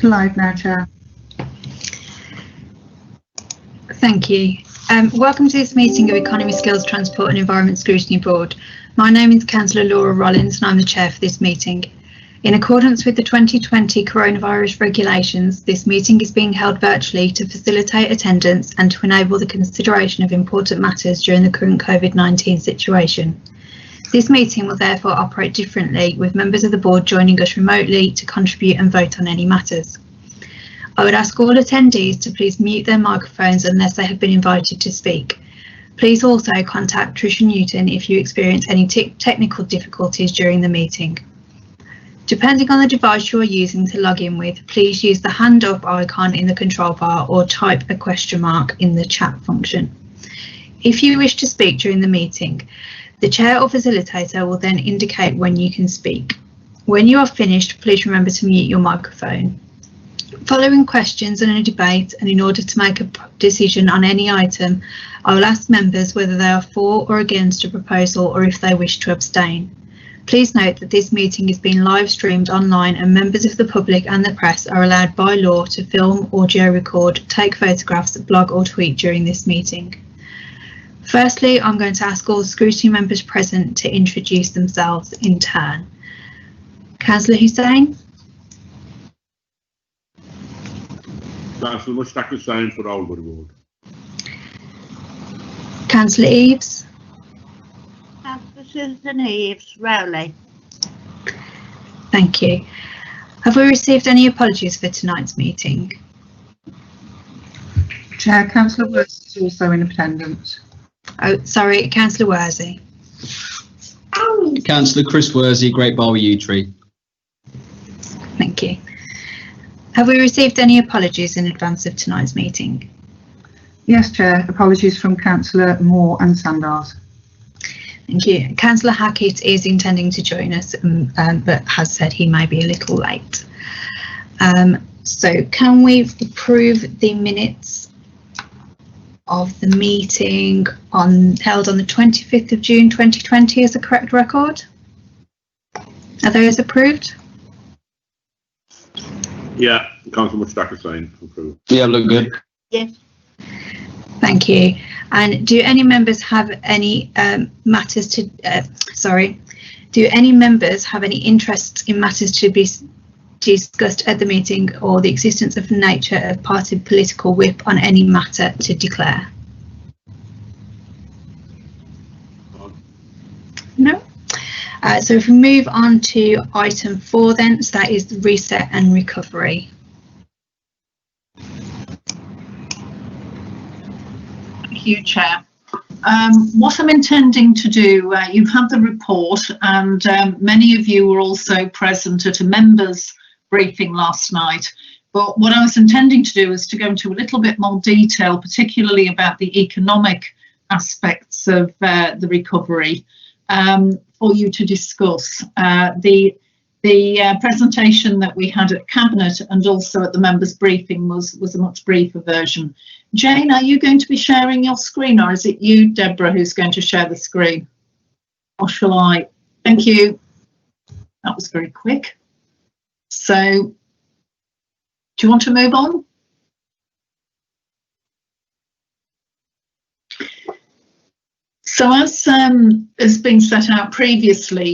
Live now, Chair. Thank you. Welcome to this meeting of Economy, Skills, Transport and Environment Scrutiny Board. My name is Councillor Laura Rollins and I'm the chair for this meeting. In accordance with the 2020 coronavirus regulations, this meeting is being held virtually to facilitate attendance and to enable the consideration of important matters during the current COVID-19 situation. This meeting will therefore operate differently, with members of the board joining us remotely to contribute and vote on any matters. I would ask all attendees to please mute their microphones unless they have been invited to speak. Please also contact Tricia Newton if you experience any technical difficulties during the meeting. Depending on the device you are using to log in with, please use the hand up icon in the control bar or type a question mark in the chat function. If you wish to speak during the meeting, the chair or facilitator will then indicate when you can speak. When you are finished, please remember to mute your microphone. Following questions and a debate, and in order to make a decision on any item, I will ask members whether they are for or against a proposal or if they wish to abstain. Please note that this meeting is being live streamed online and members of the public and the press are allowed by law to film, audio record, take photographs, blog or tweet during this meeting. Firstly, I'm going to ask all the scrutiny members present to introduce themselves in turn. Councillor Hussain. Councillor Mushtaq Hussain for Albury Ward. Councillor Eaves. Councillor Susan Eaves, Rowley. Thank you. Have we received any apologies for tonight's meeting? Chair, Councillor Worsley is also in attendance. Oh, sorry, Councillor Worsley. Councillor Chris Worsley, Great Barwell Yew Tree. Thank you. Have we received any apologies in advance of tonight's meeting? Yes, Chair. Apologies from Councillor Moore and Sandars. Thank you. Councillor Hackett is intending to join us, but has said he may be a little late. So can we approve the minutes of the meeting held on the 25th of June 2020 as a correct record? Are those approved? Yeah, Councillor Mushtaq Hussain approved. Yeah, look good. Yes. Thank you. And do any members have any matters to, do any members have any interest in matters to be discussed at the meeting or the existence of nature of party political whip on any matter to declare? No. So if we move on to item 4 then, so that is the reset and recovery. Thank you, Chair. What I'm intending to do, you've had the report and many of you were also present at a members briefing last night. But what I was intending to do is to go into a little bit more detail, particularly about the economic aspects of the recovery for you to discuss. The presentation that we had at Cabinet and also at the members briefing was a much briefer version. Jane, are you going to be sharing your screen, or is it you, Deborah, who's going to share the screen? Or shall I? Thank you. That was very quick. So, do you want to move on? So as has been set out previously,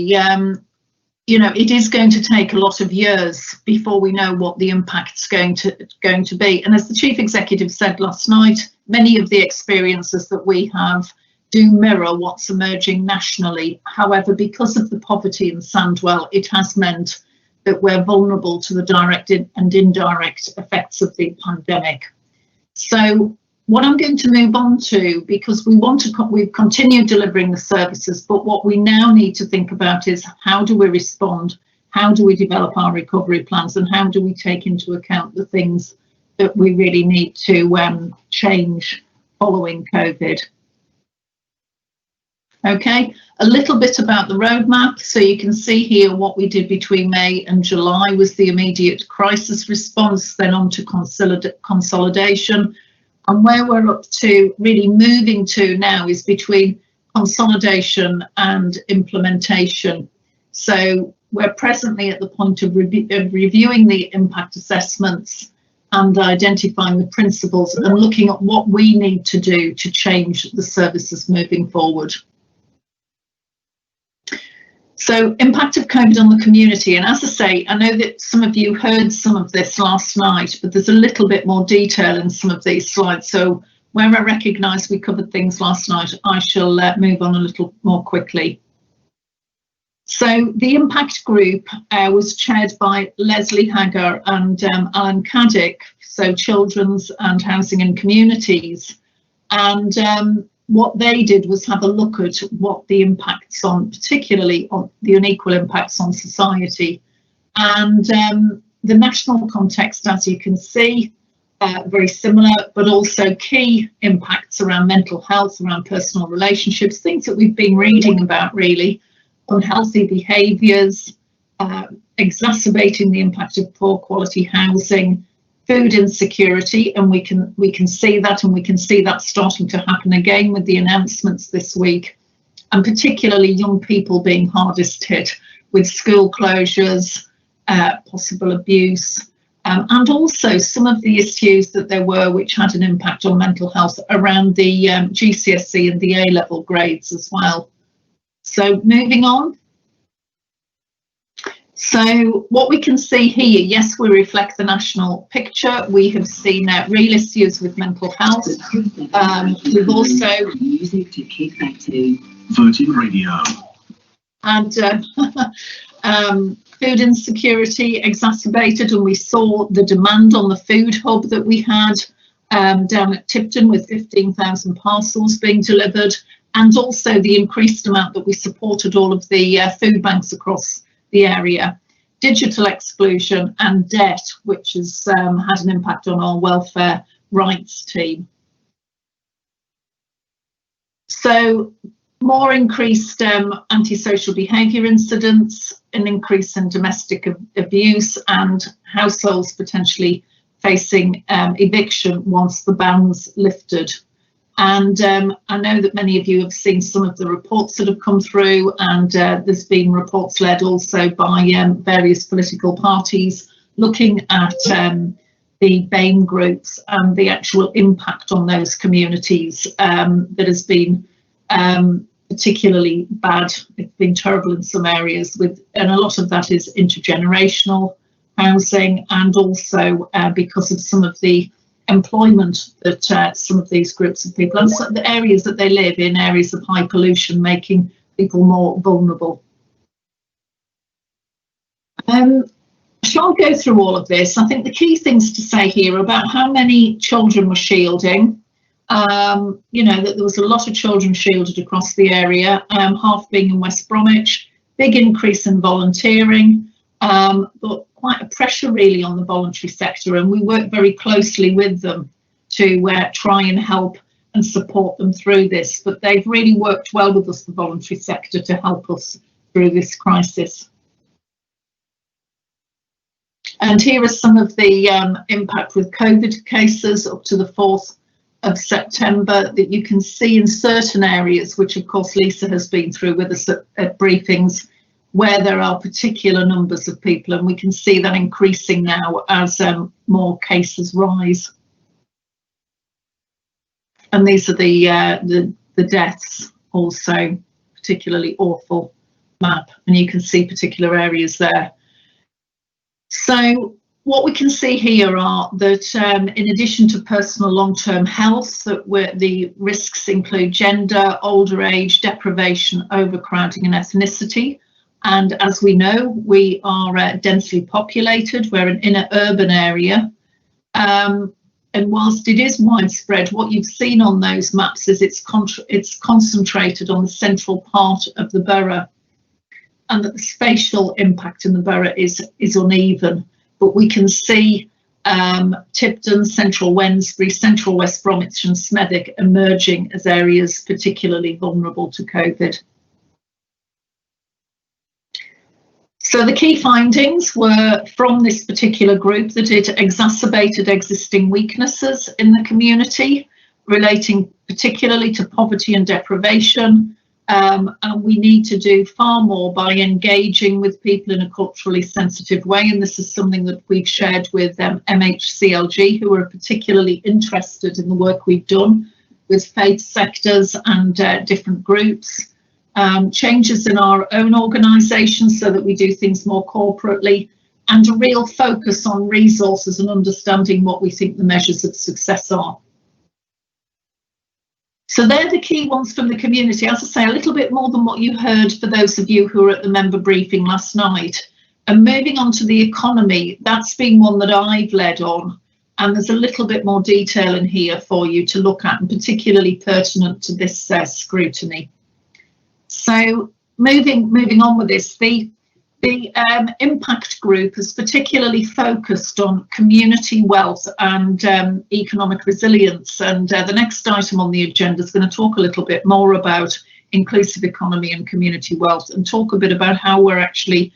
you know, it is going to take a lot of years before we know what the impact's going to be. And as the Chief Executive said last night, many of the experiences that we have do mirror what's emerging nationally. However, because of the poverty in Sandwell, it has meant that we're vulnerable to the direct and indirect effects of the pandemic. So what I'm going to move on to, because we've continued delivering the services, but what we now need to think about is how do we respond, how do we develop our recovery plans, and how do we take into account the things that we really need to change following COVID. Okay, a little bit about the roadmap. So you can see here what we did between May and July was the immediate crisis response, then on to consolidation. And where we're up to really moving to now is between consolidation and implementation. So we're presently at the point of reviewing the impact assessments and identifying the principles and looking at what we need to do to change the services moving forward. So, impact of COVID on the community, and as I say, I know that some of you heard some of this last night, but there's a little bit more detail in some of these slides. So where I recognise we covered things last night, I shall move on a little more quickly. So the impact group was chaired by Leslie Hagger and Alan Caddick, so Children's and Housing and Communities. And what they did was have a look at what the impacts on, particularly on the unequal impacts on society. And the national context, as you can see, very similar, but also key impacts around mental health, around personal relationships, things that we've been reading about really, unhealthy behaviours, exacerbating the impact of poor quality housing, food insecurity, and we can see that, and we can see that starting to happen again with the announcements this week, and particularly young people being hardest hit with school closures, possible abuse, and also some of the issues that there were which had an impact on mental health around the GCSE and the A-level grades as well. So moving on. So what we can see here, yes, we reflect the national picture. We have seen real issues with mental health. We've also music to kick back to Virgin Radio. And food insecurity exacerbated, and we saw the demand on the food hub that we had down at Tipton with 15,000 parcels being delivered, and also the increased amount that we supported all of the food banks across the area, digital exclusion and debt, which has had an impact on our welfare rights team. So more increased antisocial behaviour incidents, an increase in domestic abuse, and households potentially facing eviction once the ban's lifted. And I know that many of you have seen some of the reports that have come through, and there's been reports led also by various political parties looking at the BAME groups and the actual impact on those communities that has been particularly bad. It's been terrible in some areas, and a lot of that is intergenerational housing, and also because of some of the employment that some of these groups of people, and the areas that they live in, areas of high pollution, making people more vulnerable. I shan't go through all of this. I think the key things to say here about how many children were shielding. You know, that there was a lot of children shielded across the area, half being in West Bromwich, big increase in volunteering, but quite a pressure really on the voluntary sector, and we work very closely with them to try and help and support them through this. But they've really worked well with us, the voluntary sector, to help us through this crisis. And here are some of the impact with COVID cases up to the 4th of September that you can see in certain areas, which of course Lisa has been through with us at briefings, where there are particular numbers of people, and we can see that increasing now as more cases rise. And these are the deaths also, particularly awful map, and you can see particular areas there. So what we can see here are that in addition to personal long-term health, that the risks include gender, older age, deprivation, overcrowding and ethnicity. And as we know, we are densely populated. We're in an urban area. And whilst it is widespread, what you've seen on those maps is it's concentrated on the central part of the borough, and that the spatial impact in the borough is uneven. But we can see Tipton, Central Wednesbury, Central West Bromwich and Smethwick emerging as areas particularly vulnerable to COVID. So the key findings were from this particular group that it exacerbated existing weaknesses in the community, relating particularly to poverty and deprivation, And we need to do far more by engaging with people in a culturally sensitive way. And this is something that we've shared with MHCLG, who are particularly interested in the work we've done with faith sectors and different groups. Changes in our own organisations so that we do things more corporately, and a real focus on resources and understanding what we think the measures of success are. So they're the key ones from the community. As I say, a little bit more than what you heard for those of you who were at the member briefing last night. And moving on to the economy, that's been one that I've led on. And there's a little bit more detail in here for you to look at, and particularly pertinent to this scrutiny. So moving on with this, the impact group has particularly focused on community wealth and economic resilience. And the next item on the agenda is going to talk a little bit more about inclusive economy and community wealth, and talk a bit about how we're actually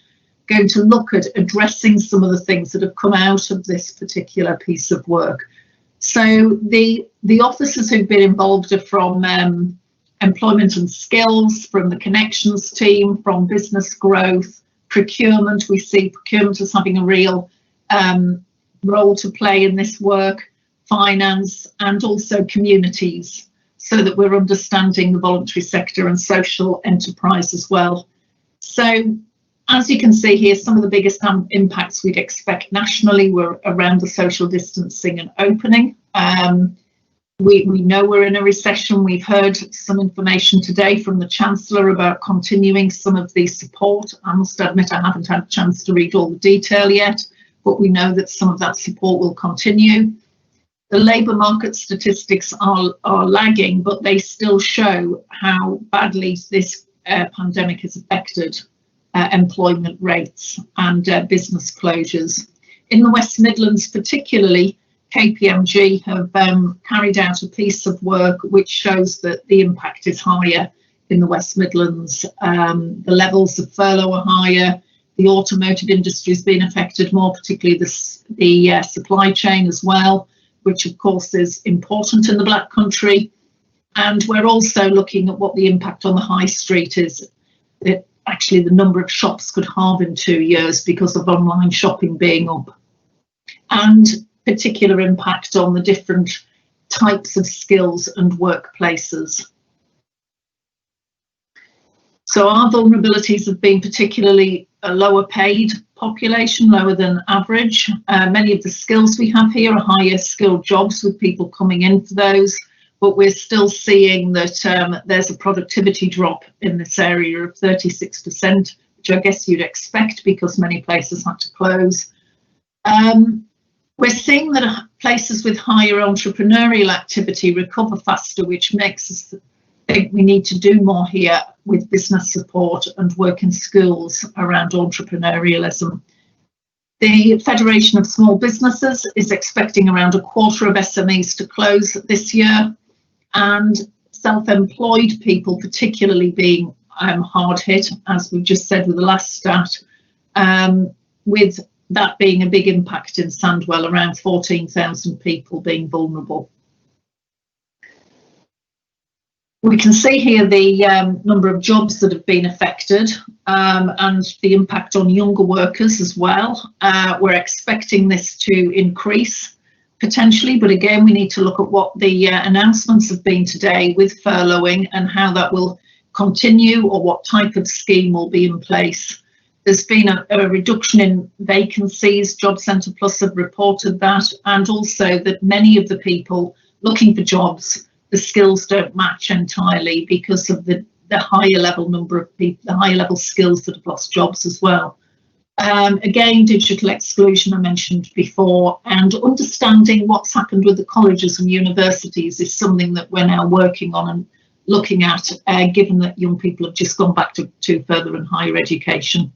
going to look at addressing some of the things that have come out of this particular piece of work. So the officers who've been involved are from employment and skills, from the connections team, from business growth, procurement. We see procurement as having a real role to play in this work, finance, and also communities, so that we're understanding the voluntary sector and social enterprise as well. So as you can see here, some of the biggest impacts we'd expect nationally were around the social distancing and opening. We know we're in a recession. We've heard some information today from the Chancellor about continuing some of the support. I must admit I haven't had a chance to read all the detail yet, but we know that some of that support will continue. The labour market statistics are lagging, but they still show how badly this pandemic has affected employment rates and business closures. In the West Midlands particularly, KPMG have carried out a piece of work which shows that the impact is higher in the West Midlands. The levels of furlough are higher. The automotive industry has been affected more, particularly the supply chain as well, which of course is important in the Black Country. And we're also looking at what the impact on the high street is. That actually the number of shops could halve in 2 years because of online shopping being up. And particular impact on the different types of skills and workplaces. So our vulnerabilities have been particularly a lower paid population, lower than average. Many of the skills we have here are higher skilled jobs with people coming in for those, but we're still seeing that there's a productivity drop in this area of 36%, which I guess you'd expect because many places had to close. We're seeing that places with higher entrepreneurial activity recover faster, which makes us think we need to do more here with business support and work in schools around entrepreneurialism. The Federation of Small Businesses is expecting around a quarter of SMEs to close this year, and self-employed people particularly being hard hit, as we've just said with the last stat, with that being a big impact in Sandwell, around 14,000 people being vulnerable. We can see here the number of jobs that have been affected and the impact on younger workers as well. We're expecting this to increase potentially, but again, we need to look at what the announcements have been today with furloughing and how that will continue, or what type of scheme will be in place. There's been a reduction in vacancies. Job Centre Plus have reported that, and also that many of the people looking for jobs, the skills don't match entirely because of the higher level number of people, the higher level skills that have lost jobs as well. Again, digital exclusion I mentioned before, and understanding what's happened with the colleges and universities is something that we're now working on and looking at, given that young people have just gone back to further and higher education.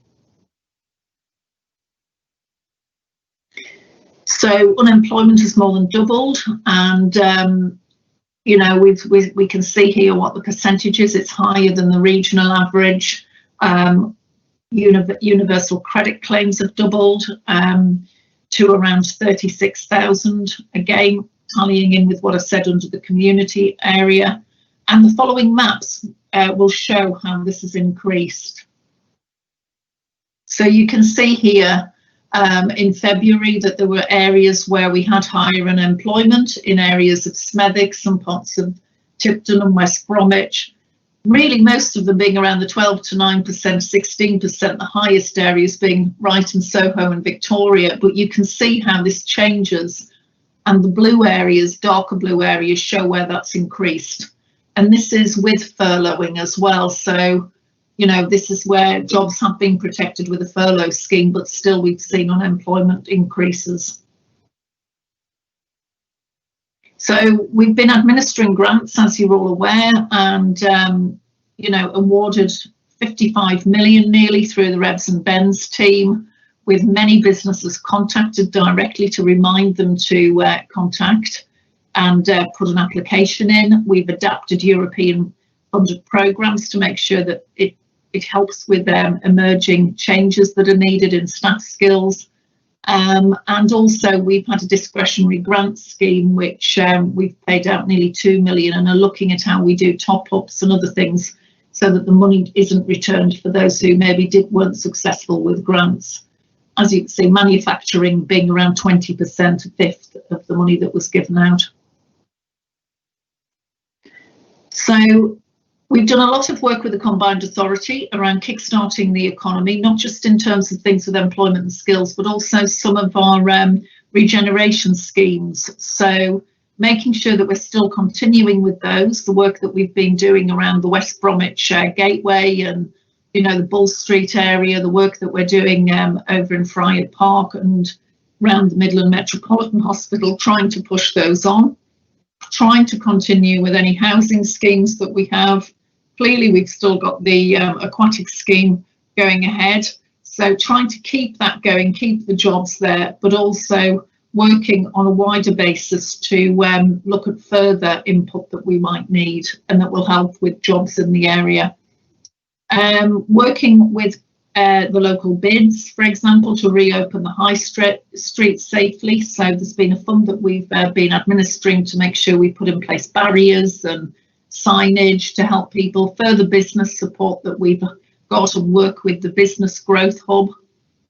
So unemployment has more than doubled, and you know, we can see here what the percentage is. It's higher than the regional average. Universal credit claims have doubled to around 36,000. Again, tallying in with what I said under the community area. And the following maps will show how this has increased. So you can see here in February that there were areas where we had higher unemployment in areas of Smethwick, some parts of Tipton and West Bromwich. Really, most of them being around the 12 to 9%, 16%, the highest areas being Brighton, Soho and Victoria. But you can see how this changes, and the blue areas, darker blue areas, show where that's increased. And this is with furloughing as well. So, you know, this is where jobs have been protected with a furlough scheme, but still we've seen unemployment increases. So we've been administering grants, as you're all aware, and, you know, awarded 55 million nearly through the Revs and Bens team, with many businesses contacted directly to remind them to contact and put an application in. We've adapted European funded programmes to make sure that it helps with emerging changes that are needed in staff skills. And also we've had a discretionary grant scheme, which we've paid out nearly 2 million and are looking at how we do top-ups and other things so that the money isn't returned for those who maybe weren't successful with grants. As you can see, manufacturing being around 20%, a fifth of the money that was given out. So we've done a lot of work with the Combined Authority around kickstarting the economy, not just in terms of things with employment and skills, but also some of our regeneration schemes. So making sure that we're still continuing with those, the work that we've been doing around the West Bromwich Gateway and, you know, the Bull Street area, the work that we're doing over in Friar Park and around the Midland Metropolitan Hospital, trying to push those on, trying to continue with any housing schemes that we have. Clearly, we've still got the aquatic scheme going ahead. So trying to keep that going, keep the jobs there, but also working on a wider basis to look at further input that we might need and that will help with jobs in the area. Working with the local bids, for example, to reopen the high street safely. So there's been a fund that we've been administering to make sure we put in place barriers and signage to help people, further business support that we've got, and work with the business growth hub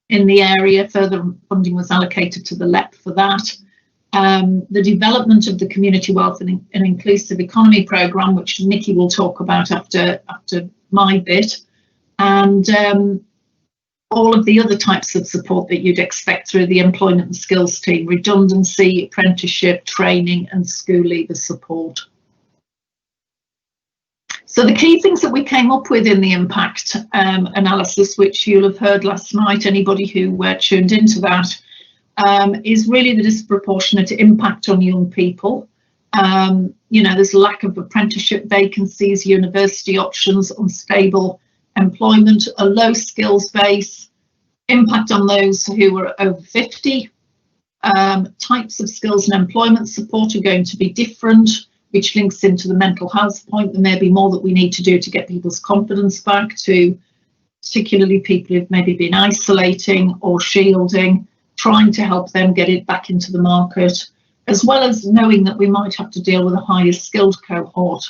in the area. Further funding was allocated to the LEP for that. The development of the Community Wealth and Inclusive Economy programme, which Nikki will talk about after my bit, and all of the other types of support that you'd expect through the employment and skills team: redundancy, apprenticeship, training and school leaver support. So the key things that we came up with in the impact analysis, which you'll have heard last night, anybody who tuned into that, is really the disproportionate impact on young people. You know, there's a lack of apprenticeship vacancies, university options, unstable employment, a low skills base, impact on those who are over 50. Types of skills and employment support are going to be different, which links into the mental health point. There may be more that we need to do to get people's confidence back, to particularly people who've maybe been isolating or shielding, trying to help them get it back into the market, as well as knowing that we might have to deal with a higher skilled cohort.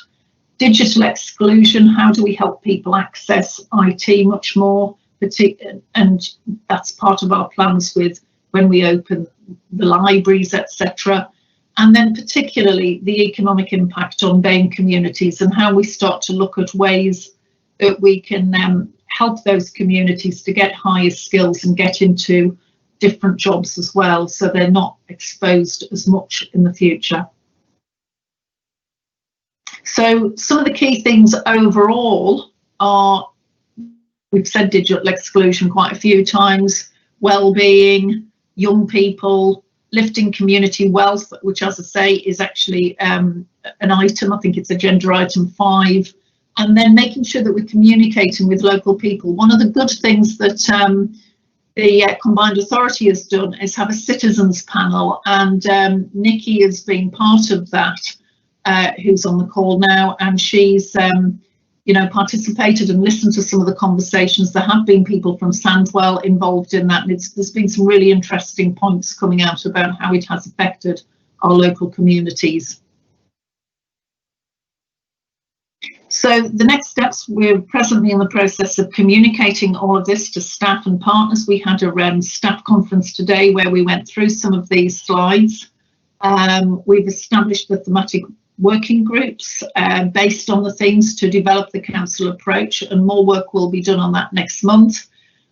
Digital exclusion: how do we help people access IT much more? And that's part of our plans with when we open the libraries, etc. And then particularly the economic impact on BAME communities and how we start to look at ways that we can help those communities to get higher skills and get into different jobs as well, so they're not exposed as much in the future. So some of the key things overall are, we've said digital exclusion quite a few times, well-being, young people, lifting community wealth, which, as I say, is actually an item. I think it's agenda item 5. And then making sure that we're communicating with local people. One of the good things that the Combined Authority has done is have a citizens panel, and Nikki has been part of that, who's on the call now, and she's you know, participated and listened to some of the conversations. There have been people from Sandwell involved in that, and there's been some really interesting points coming out about how it has affected our local communities. So the next steps, we're presently in the process of communicating all of this to staff and partners. We had a staff conference today where we went through some of these slides. We've established the thematic working groups based on the themes to develop the council approach, and more work will be done on that next month.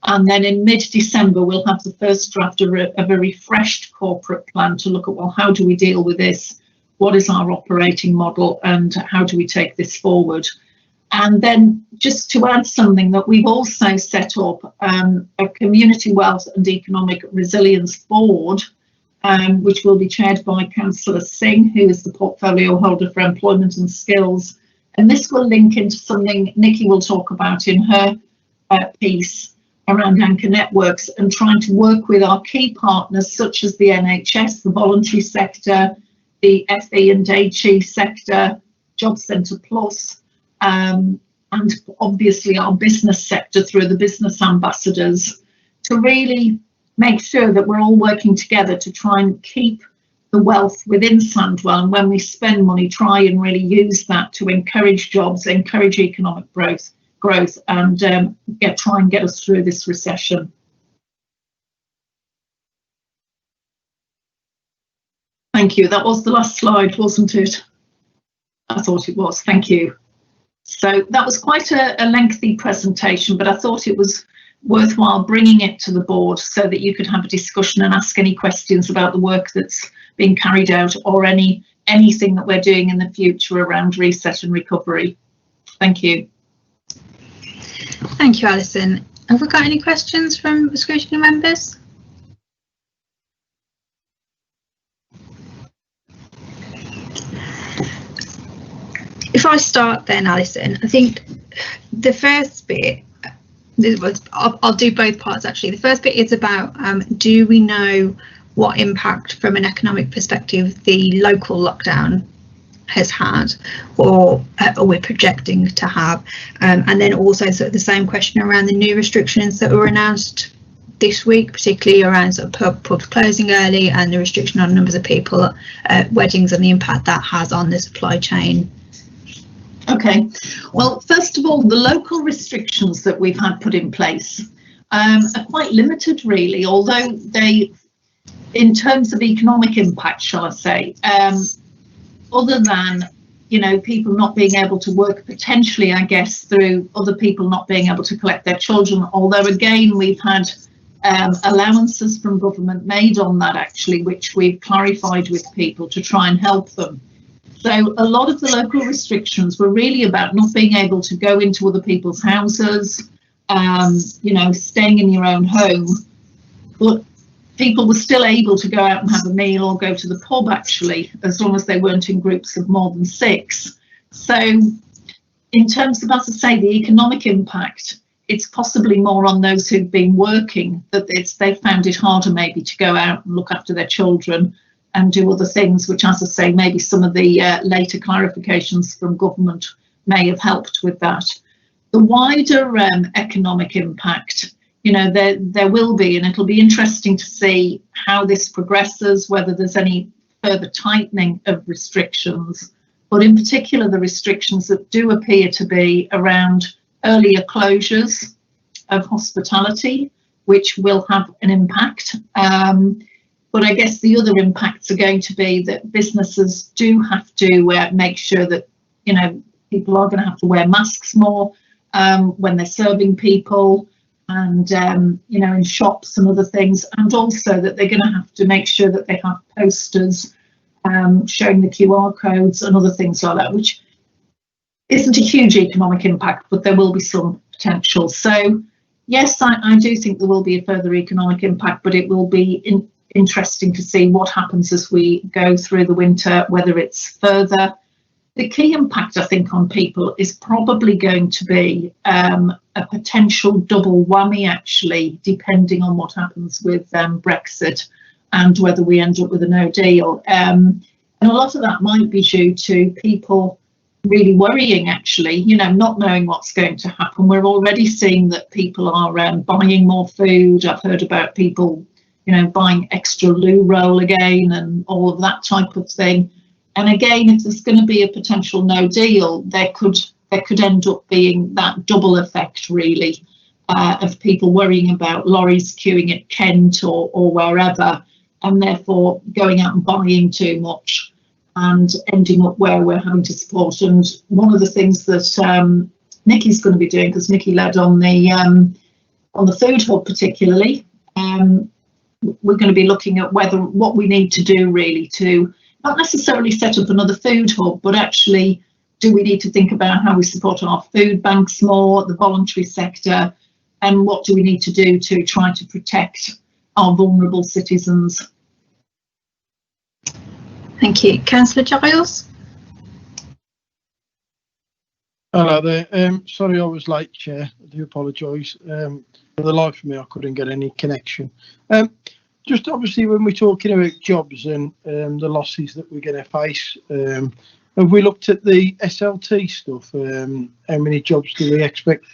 And then in mid-December, we'll have the first draft of a refreshed corporate plan to look at, well, how do we deal with this? What is our operating model and how do we take this forward? And then just to add something, that we've also set up a community wealth and economic resilience board, which will be chaired by Councillor Singh, who is the portfolio holder for employment and skills. And this will link into something Nikki will talk about in her piece around anchor networks and trying to work with our key partners such as the NHS, the voluntary sector, the FE and HE sector, Job Centre Plus, and obviously our business sector through the business ambassadors, to really make sure that we're all working together to try and keep the wealth within Sandwell, and when we spend money, try and really use that to encourage jobs, encourage economic growth, and try and get us through this recession. Thank you. That was the last slide, wasn't it? I thought it was. Thank you. So that was quite a lengthy presentation, but I thought it was worthwhile bringing it to the board so that you could have a discussion and ask any questions about the work that's being carried out or anything that we're doing in the future around reset and recovery. Thank you. Thank you, Alison. Have we got any questions from the scrutiny members? If I start then, Alison, I think the first bit, I'll do both parts actually. The first bit is about do we know what impact from an economic perspective the local lockdown has had or we're projecting to have, and then also sort of the same question around the new restrictions that were announced this week, particularly around sort of pubs closing early and the restriction on numbers of people at weddings and the impact that has on the supply chain. Okay, well, first of all, the local restrictions that we've had put in place are quite limited, really, although they, in terms of economic impact, shall I say, other than, you know, people not being able to work potentially, I guess, through other people not being able to collect their children, although again, we've had allowances from government made on that actually, which we've clarified with people to try and help them. So a lot of the local restrictions were really about not being able to go into other people's houses, you know, staying in your own home, but people were still able to go out and have a meal or go to the pub actually, as long as they weren't in groups of more than 6. So in terms of, as I say, the economic impact, it's possibly more on those who've been working, that they found it harder maybe to go out and look after their children and do other things, which, as I say, maybe some of the later clarifications from government may have helped with that. The wider economic impact, you know, there will be, and it'll be interesting to see how this progresses, whether there's any further tightening of restrictions, but in particular the restrictions that do appear to be around earlier closures of hospitality, which will have an impact. But I guess the other impacts are going to be that businesses do have to make sure that, you know, people are going to have to wear masks more when they're serving people and, you know, in shops and other things. And also that they're going to have to make sure that they have posters showing the QR codes and other things like that, which isn't a huge economic impact, but there will be some potential. So, yes, I do think there will be a further economic impact, but it will be interesting to see what happens as we go through the winter, whether it's further. The key impact, I think, on people is probably going to be a potential double whammy, actually, depending on what happens with Brexit and whether we end up with a no deal. And a lot of that might be due to people really worrying, actually, you know, not knowing what's going to happen. We're already seeing that people are buying more food. I've heard about people, you know, buying extra loo roll again and all of that type of thing. And again, if there's going to be a potential no deal, there could there could end up being that double effect, really, of people worrying about lorries queuing at Kent or wherever, and therefore going out and buying too much and ending up where we're having to support. And one of the things that Nikki's going to be doing, because Nikki led on the food hub particularly, we're going to be looking at what we need to do really to not necessarily set up another food hub, but actually do we need to think about how we support our food banks more, the voluntary sector, and what do we need to do to try to protect our vulnerable citizens. Thank you. Councillor Giles? Hello there. Sorry I was late, Chair. I do apologise. For the life of me, I couldn't get any connection. Just obviously when we're talking about jobs and the losses that we're going to face, have we looked at the SLT stuff? How many jobs do we expect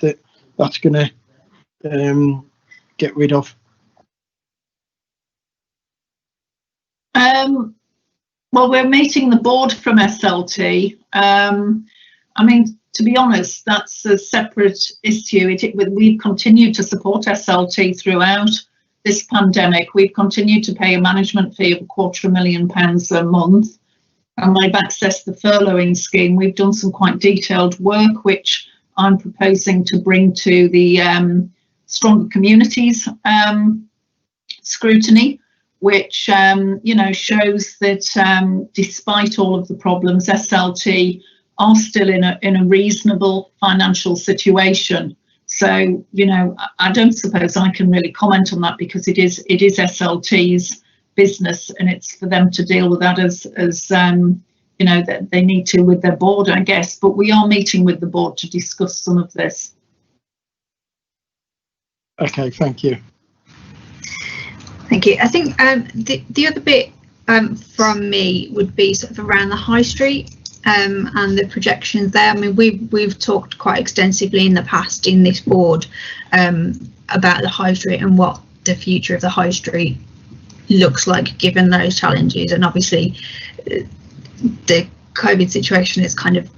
that's going to get rid of? Well, we're meeting the board from SLT. I mean, to be honest, that's a separate issue. We've continued to support SLT throughout this pandemic. We've continued to pay a management fee of £250,000 a month, and they've accessed the furloughing scheme. We've done some quite detailed work, which I'm proposing to bring to the Stronger Communities scrutiny, which shows that despite all of the problems, SLT are still in a reasonable financial situation. So, I don't suppose I can really comment on that, because it is SLT's business, and it's for them to deal with that as that they need to with their board, I guess. But we are meeting with the board to discuss some of this. Okay, thank you. Thank you. I think the other bit from me would be sort of around the high street and the projections there. I mean, we've talked quite extensively in the past in this board about the high street and what the future of the high street looks like given those challenges. And obviously the COVID situation is kind of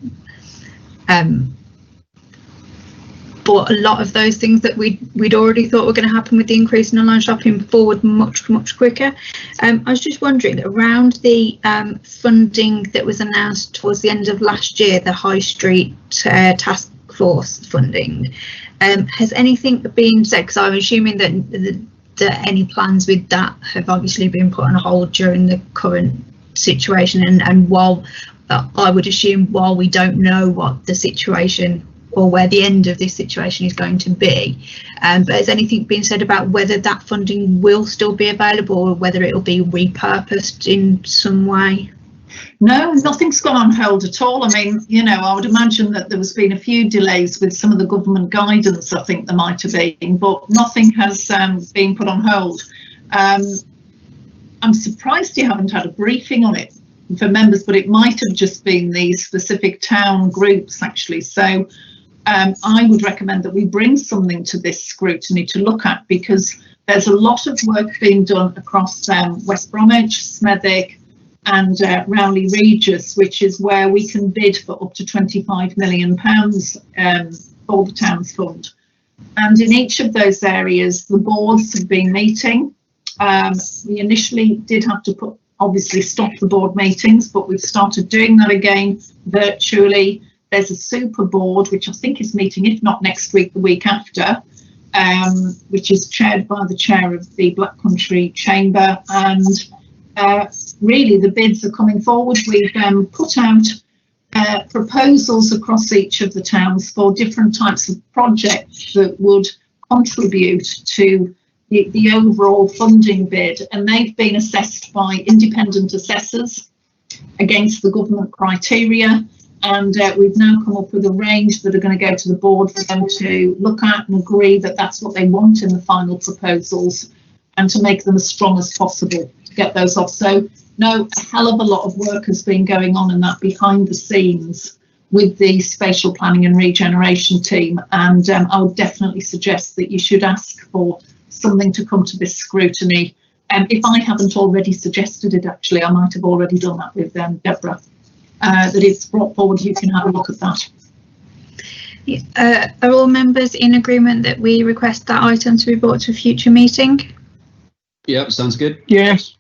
brought a lot of those things that we'd already thought were going to happen with the increase in online shopping forward much quicker. I was just wondering, around the funding that was announced towards the end of last year, the High Street Task Force funding, has anything been said? Because I'm assuming that any plans with that have obviously been put on hold during the current situation, and while I would assume while we don't know what the situation or where the end of this situation is going to be, but has anything been said about whether that funding will still be available or whether it will be repurposed in some way? No, nothing's gone on hold at all. I mean, I would imagine that there has been a few delays with some of the government guidance, I think there might have been, but nothing has been put on hold. I'm surprised you haven't had a briefing on it for members, but it might have just been these specific town groups, actually. So I would recommend that we bring something to this scrutiny to look at, because there's a lot of work being done across West Bromwich, Smethwick and Rowley Regis, which is where we can bid for up to £25 million for the Towns Fund. And in each of those areas, the boards have been meeting. We initially did have to obviously stop the board meetings, but we've started doing that again virtually. There's a super board, which I think is meeting, if not next week, the week after, which is chaired by the chair of the Black Country Chamber. And really, the bids are coming forward. We've put out proposals across each of the towns for different types of projects that would contribute to the overall funding bid. And they've been assessed by independent assessors against the government criteria. And we've now come up with a range that are going to go to the board for them to look at and agree that that's what they want in the final proposals, and to make them as strong as possible to get those off. So, no, a hell of a lot of work has been going on in that behind the scenes with the spatial planning and regeneration team. And I would definitely suggest that you should ask for something to come to this scrutiny. If I haven't already suggested it, actually, I might have already done that with Deborah. That it's brought forward, you can have a look at that. Are all members in agreement that we request that item to be brought to a future meeting? Yep, sounds good. Yes.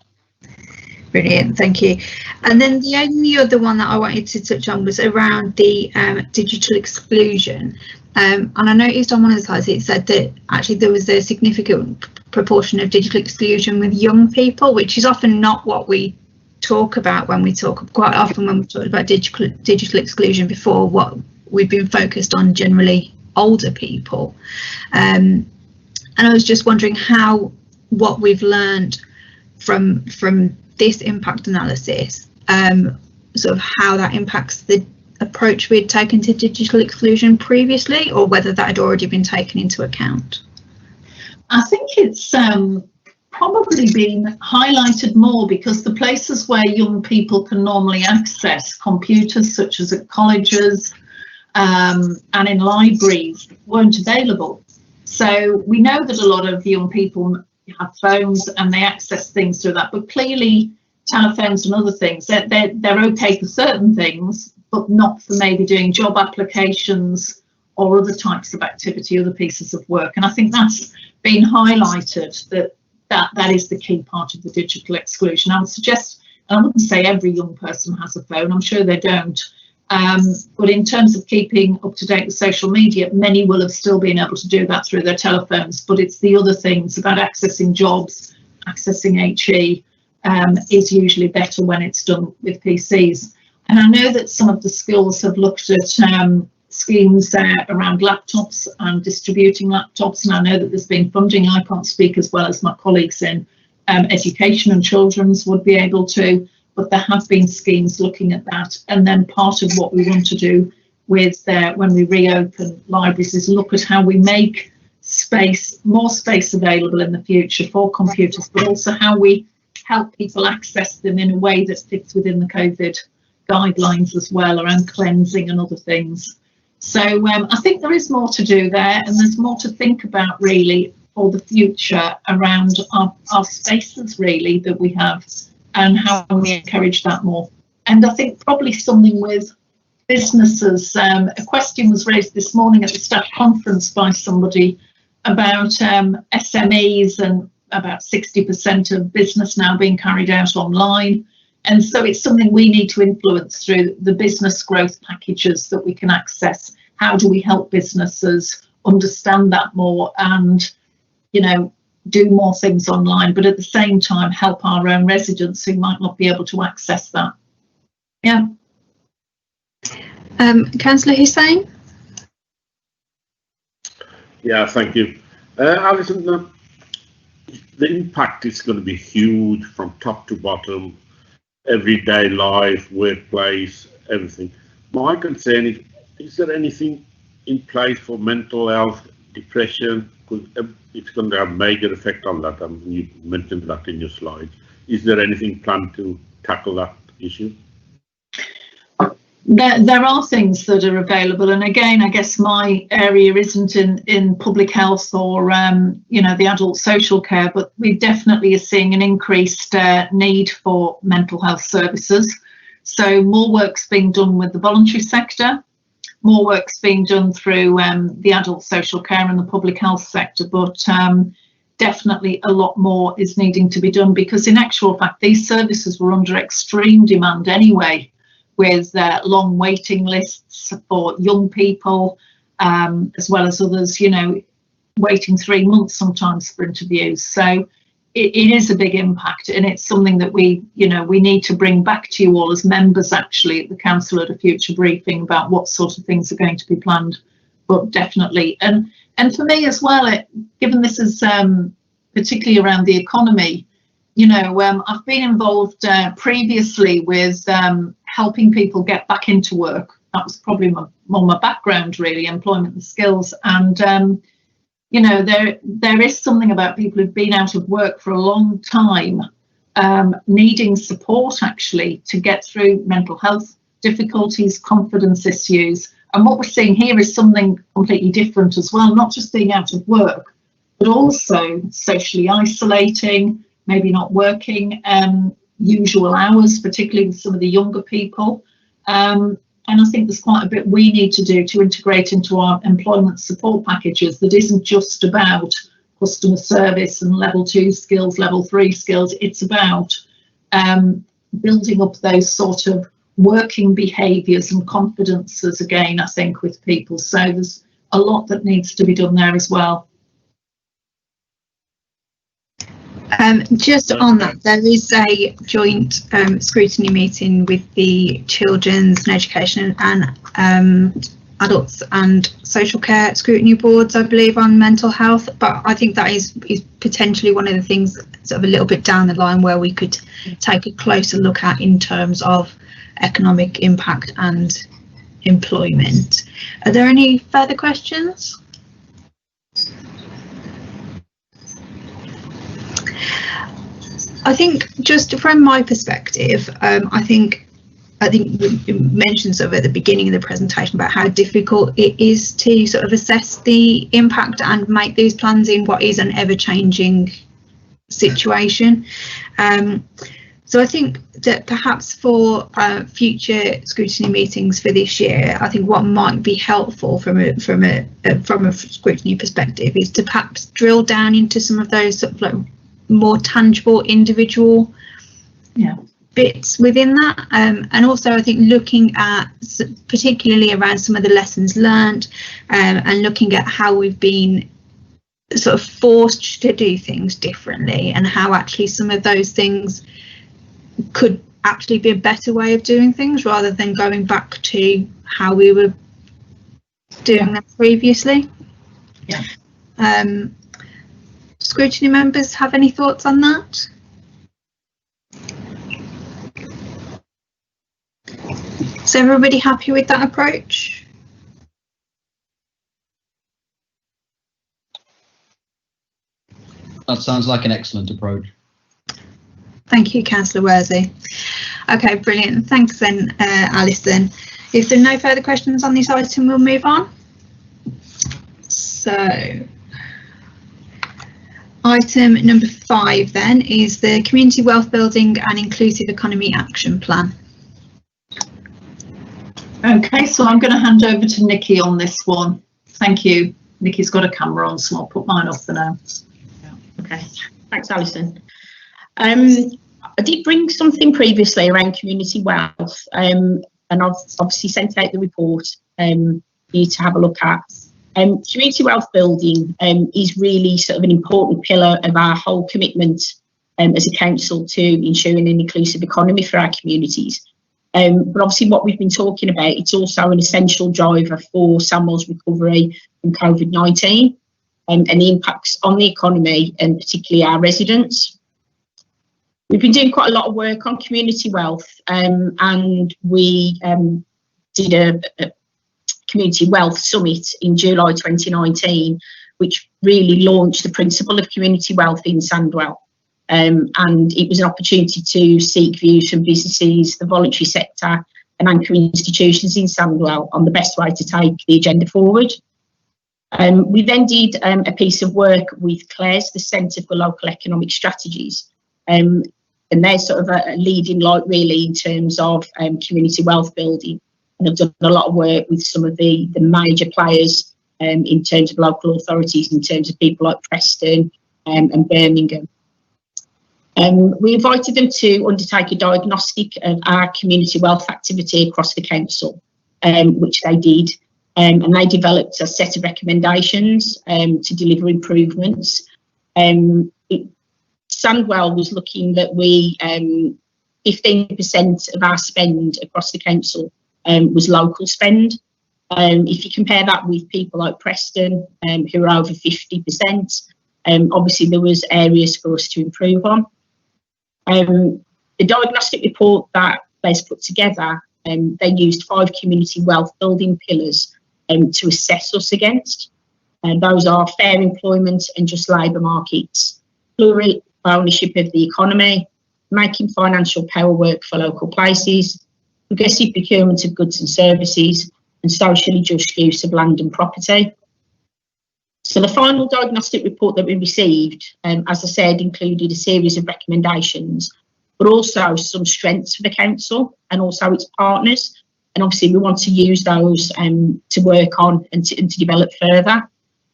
Brilliant, thank you. And then the only other one that I wanted to touch on was around the digital exclusion. And I noticed on one of the slides it said that actually there was a significant proportion of digital exclusion with young people, which is often not what we talk about when we talk, quite often when we talk about digital exclusion before, what we've been focused on generally older people. And I was just wondering what we've learned from this impact analysis, sort of how that impacts the approach we had taken to digital exclusion previously, or whether that had already been taken into account. I think it's probably been highlighted more because the places where young people can normally access computers, such as at colleges and in libraries, weren't available. So we know that a lot of young people have phones and they access things through that, but clearly telephones and other things, they're okay for certain things, but not for maybe doing job applications or other types of activity, other pieces of work. And I think that's been highlighted, that is the key part of the digital exclusion. I would suggest, and I wouldn't say every young person has a phone, I'm sure they don't, but in terms of keeping up to date with social media, many will have still been able to do that through their telephones, but it's the other things about accessing jobs, accessing HE, is usually better when it's done with PCs. And I know that some of the schools have looked at schemes around laptops and distributing laptops, and I know that there's been funding. I can't speak as well as my colleagues in education and children's would be able to, but there have been schemes looking at that. And then part of what we want to do with when we reopen libraries is look at how we make more space available in the future for computers, but also how we help people access them in a way that fits within the COVID guidelines as well, around cleansing and other things. So I think there is more to do there, and there's more to think about really for the future around our spaces really that we have and how we encourage that more. And I think probably something with businesses, a question was raised this morning at the staff conference by somebody about SMEs and about 60% of business now being carried out online. And so it's something we need to influence through the business growth packages that we can access. How do we help businesses understand that more and, you know, do more things online, but at the same time help our own residents who might not be able to access that? Yeah. Councillor Hussain? Yeah, thank you. Alison, the impact is going to be huge from top to bottom, everyday life, workplace, everything. My concern is there anything in place for mental health, depression? It's going to have a major effect on that. You mentioned that in your slides. Is there anything planned to tackle that issue? There are things that are available, and again, I guess my area isn't in public health or you know, the adult social care, but we definitely are seeing an increased need for mental health services. So more work's being done with the voluntary sector, more work's being done through the adult social care and the public health sector, but definitely a lot more is needing to be done, because in actual fact these services were under extreme demand anyway, with long waiting lists for young people, as well as others, you know, waiting 3 months sometimes for interviews. So it is a big impact, and it's something that we need to bring back to you all as members, actually, at the council at a future briefing about what sort of things are going to be planned. But definitely, and for me as well, given this is particularly around the economy, you know, I've been involved previously with helping people get back into work. That was probably my background, really, employment and skills. And, you know, there is something about people who've been out of work for a long time needing support, actually, to get through mental health difficulties, confidence issues. And what we're seeing here is something completely different as well, not just being out of work, but also socially isolating, maybe not working usual hours, particularly with some of the younger people. And I think there's quite a bit we need to do to integrate into our employment support packages that isn't just about customer service and level 2 skills, level 3 skills. It's about building up those sort of working behaviours and confidences again, I think, with people. So there's a lot that needs to be done there as well. Just on that, there is a joint scrutiny meeting with the Children's and Education and Adults and Social Care Scrutiny Boards, I believe, on mental health. But I think that is potentially one of the things sort of a little bit down the line where we could take a closer look at in terms of economic impact and employment. Are there any further questions? I think just from my perspective, I think we mentioned sort of at the beginning of the presentation about how difficult it is to sort of assess the impact and make these plans in what is an ever-changing situation. So I think that perhaps for future scrutiny meetings for this year, I think what might be helpful from a scrutiny perspective is to perhaps drill down into some of those sort of like more tangible individual bits within that, and also I think looking at particularly around some of the lessons learned, and looking at how we've been sort of forced to do things differently and how actually some of those things could actually be a better way of doing things rather than going back to how we were doing them previously. Scrutiny members have any thoughts on that? Is everybody happy with that approach? That sounds like an excellent approach. Thank you, Councillor Worsley. Okay, brilliant. Thanks then, Alison. If there are no further questions on this item, we'll move on. So, item number 5 then is the Community Wealth Building and Inclusive Economy Action Plan. Okay, so I'm going to hand over to Nikki on this one. Thank you. Nikki's got a camera on, so I'll put mine off for now. Okay, thanks, Alison. I did bring something previously around community wealth, and I've obviously sent out the report for you to have a look at. Community wealth building is really sort of an important pillar of our whole commitment as a council to ensuring an inclusive economy for our communities. But obviously what we've been talking about, it's also an essential driver for Sandwell's recovery from COVID-19 and the impacts on the economy and particularly our residents. We've been doing quite a lot of work on community wealth, and we did a Community Wealth Summit in July 2019, which really launched the principle of community wealth in Sandwell. And it was an opportunity to seek views from businesses, the voluntary sector and anchor institutions in Sandwell on the best way to take the agenda forward. We then did a piece of work with Claire's, the Centre for Local Economic Strategies, and they're sort of a leading light really in terms of community wealth building. And I've done a lot of work with some of the major players in terms of local authorities, in terms of people like Preston and Birmingham. We invited them to undertake a diagnostic of our community wealth activity across the council, which they did, and they developed a set of recommendations to deliver improvements. Sandwell was looking that we 15% of our spend across the council was local spend. If you compare that with people like Preston, who are over 50%, obviously there was areas for us to improve on. The diagnostic report that Les put together, they used 5 community wealth building pillars to assess us against. And those are fair employment and just labour markets, plural ownership of the economy, making financial power work for local places, progressive procurement of goods and services, and socially just use of land and property. So the final diagnostic report that we received, as I said, included a series of recommendations, but also some strengths for the council and also its partners. and obviously we want to use those to work on and to develop further.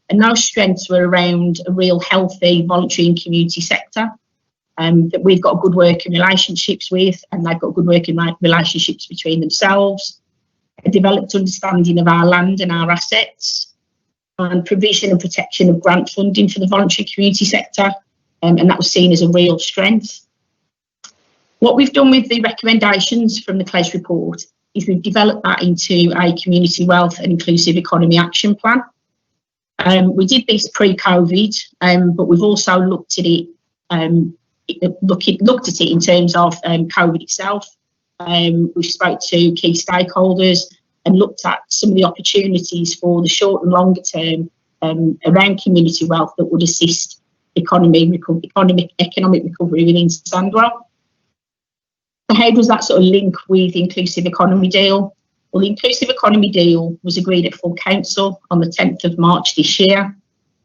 And those strengths were around a real healthy voluntary and community sector that we've got good working relationships with, and they've got good working relationships between themselves, a developed understanding of our land and our assets, and provision and protection of grant funding for the voluntary community sector, and that was seen as a real strength. What we've done with the recommendations from the CLES report is we've developed that into a community wealth and inclusive economy action plan. We did this pre-COVID, but we've also looked at it in terms of COVID itself. We spoke to key stakeholders and looked at some of the opportunities for the short and longer term around community wealth that would assist economic recovery within Sandwell. So how does that sort of link with the Inclusive Economy Deal? Well, the Inclusive Economy Deal was agreed at full council on the 10th of March this year.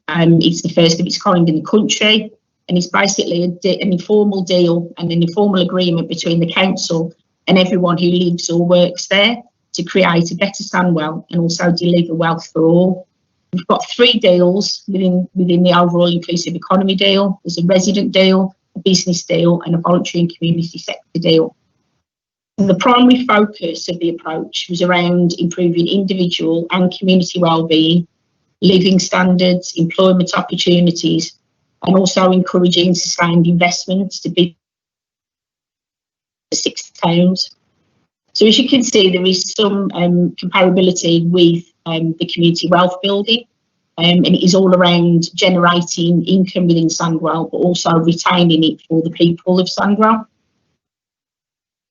It's the first of its kind in the country, and it's basically an informal deal and an informal agreement between the council and everyone who lives or works there to create a better Sandwell and also deliver wealth for all. We've got 3 deals within the overall Inclusive Economy Deal. There's a resident deal, a business deal, and a voluntary and community sector deal. And the primary focus of the approach was around improving individual and community wellbeing, living standards, employment opportunities, and also encouraging sustained investments to build 6 towns. So as you can see, there is some comparability with the community wealth building, and it is all around generating income within Sandwell, but also retaining it for the people of Sandwell.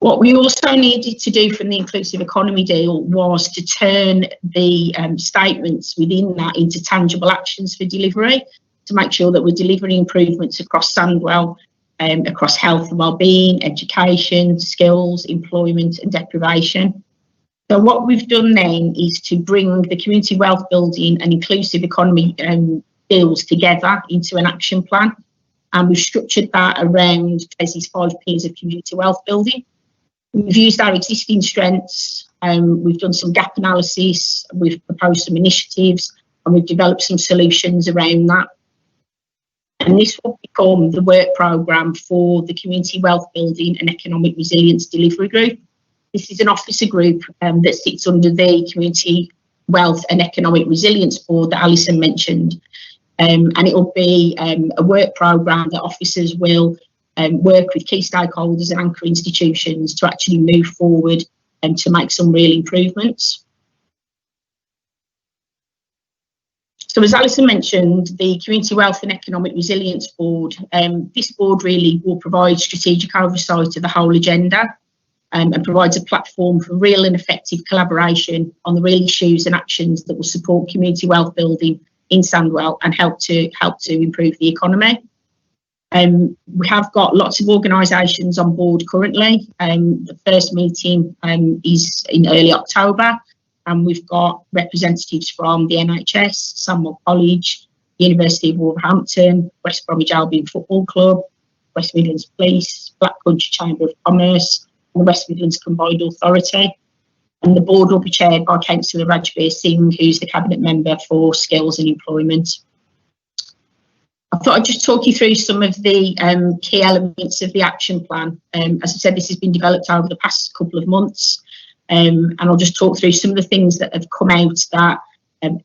What we also needed to do from the Inclusive Economy Deal was to turn the statements within that into tangible actions for delivery, to make sure that we're delivering improvements across Sandwell, across health and wellbeing, education, skills, employment and deprivation. So what we've done then is to bring the community wealth building and inclusive economy deals together into an action plan, and we've structured that around CLES's 5 pillars of community wealth building. We've used our existing strengths, we've done some gap analysis, we've proposed some initiatives, and we've developed some solutions around that. And this will become the work programme for the Community Wealth Building and Economic Resilience Delivery Group. This is an officer group that sits under the Community Wealth and Economic Resilience Board that Alison mentioned. And it will be a work programme that officers will work with key stakeholders and anchor institutions to actually move forward and to make some real improvements. So as Alison mentioned, the Community Wealth and Economic Resilience Board, this board really will provide strategic oversight of the whole agenda and provides a platform for real and effective collaboration on the real issues and actions that will support community wealth building in Sandwell and help to improve the economy. We have got lots of organisations on board currently. The first meeting is in early October, and we've got representatives from the NHS, Sandwell College, University of Wolverhampton, West Bromwich Albion Football Club, West Midlands Police, Black Country Chamber of Commerce, and the West Midlands Combined Authority. And the board will be chaired by Councillor Rajbir Singh, who's the Cabinet Member for Skills and Employment. I thought I'd just talk you through some of the key elements of the action plan. As I said, this has been developed over the past couple of months, and I'll just talk through some of the things that have come out that,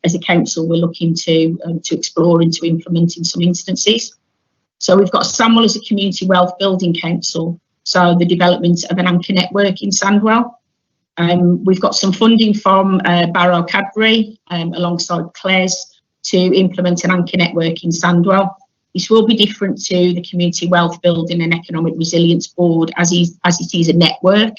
as a council, we're looking to explore and to implement in some instances. So we've got Sandwell as a community wealth building council, so the development of an anchor network in Sandwell. We've got some funding from Barrow Cadbury alongside CLES to implement an anchor network in Sandwell. This will be different to the Community Wealth Building and Economic Resilience Board as it is a network.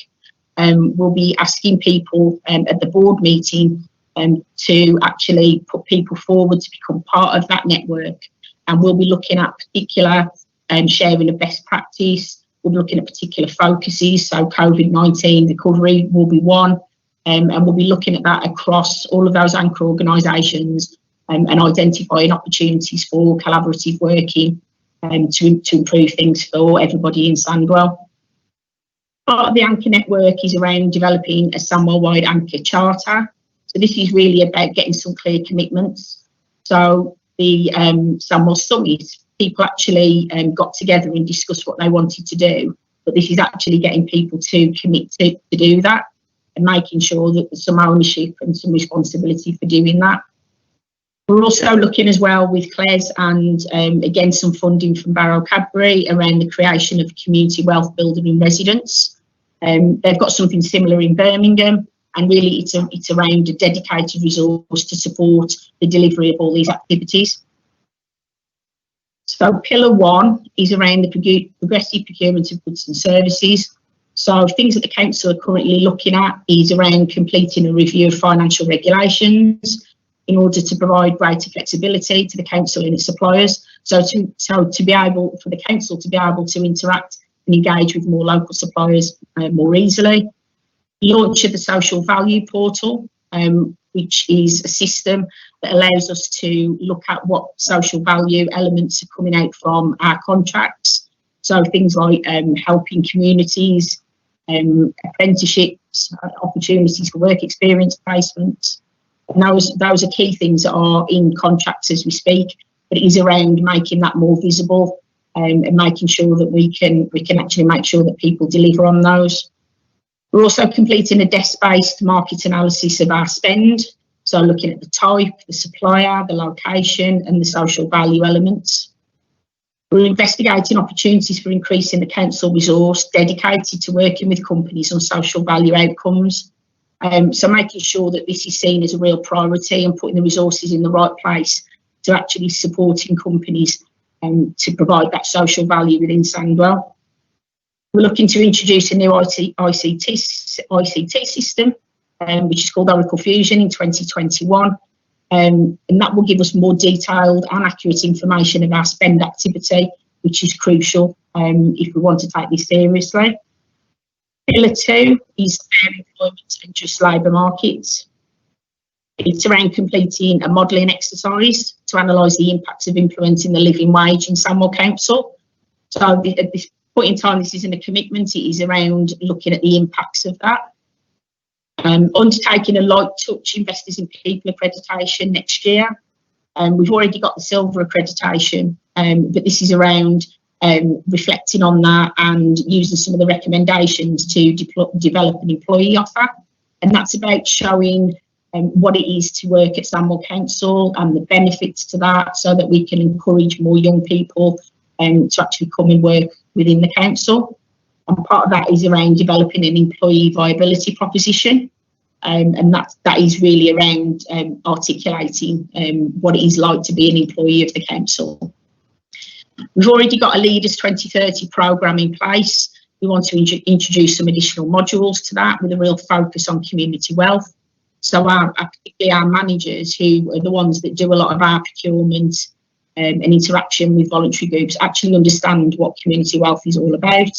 We'll be asking people at the board meeting to actually put people forward to become part of that network, and we'll be looking at particular sharing of best practice. We'll be looking at particular focuses, so COVID-19 recovery will be one, and we'll be looking at that across all of those anchor organisations and identifying opportunities for collaborative working to improve things for everybody in Sandwell. Part of the Anchor network is around developing a Sandwell-wide Anchor charter. So this is really about getting some clear commitments. So the Sandwell Summit, people actually got together and discussed what they wanted to do, but this is actually getting people to commit to do that and making sure that there's some ownership and some responsibility for doing that. We're also looking as well with Claire's and again some funding from Barrow Cadbury around the creation of community wealth building in residence. They've got something similar in Birmingham, and really it's around a dedicated resource to support the delivery of all these activities. So pillar 1 is around the progressive procurement of goods and services. So things that the council are currently looking at is around completing a review of financial regulations in order to provide greater flexibility to the council and its suppliers. So to be able for the council to be able to interact and engage with more local suppliers more easily. Launch of the social value portal, which is a system that allows us to look at what social value elements are coming out from our contracts. So things like helping communities, apprenticeships, opportunities for work experience, placements. And those are key things that are in contracts as we speak, but it is around making that more visible and making sure that we can actually make sure that people deliver on those. We're also completing a desk-based market analysis of our spend, so looking at the type, the supplier, the location and the social value elements. We're investigating opportunities for increasing the council resource dedicated to working with companies on social value outcomes. So making sure that this is seen as a real priority and putting the resources in the right place to actually supporting companies to provide that social value within Sandwell. We're looking to introduce a new ICT system, which is called Oracle Fusion in 2021. And that will give us more detailed and accurate information of our spend activity, which is crucial if we want to take this seriously. Pillar 2 is fair employment and just labour markets. It's around completing a modelling exercise to analyse the impacts of implementing the living wage in Sandwell Council. So at this point in time, this isn't a commitment, it is around looking at the impacts of that. Undertaking a light touch investors in people accreditation next year. We've already got the silver accreditation, but this is around reflecting on that and using some of the recommendations to develop an employee offer. And that's about showing what it is to work at Sandwell Council and the benefits to that, so that we can encourage more young people to actually come and work within the council. And part of that is around developing an employee viability proposition. And that is really around articulating what it is like to be an employee of the council. We've already got a Leaders 2030 programme in place. We want to introduce some additional modules to that with a real focus on community wealth. So particularly our managers, who are the ones that do a lot of our procurement and interaction with voluntary groups, actually understand what community wealth is all about.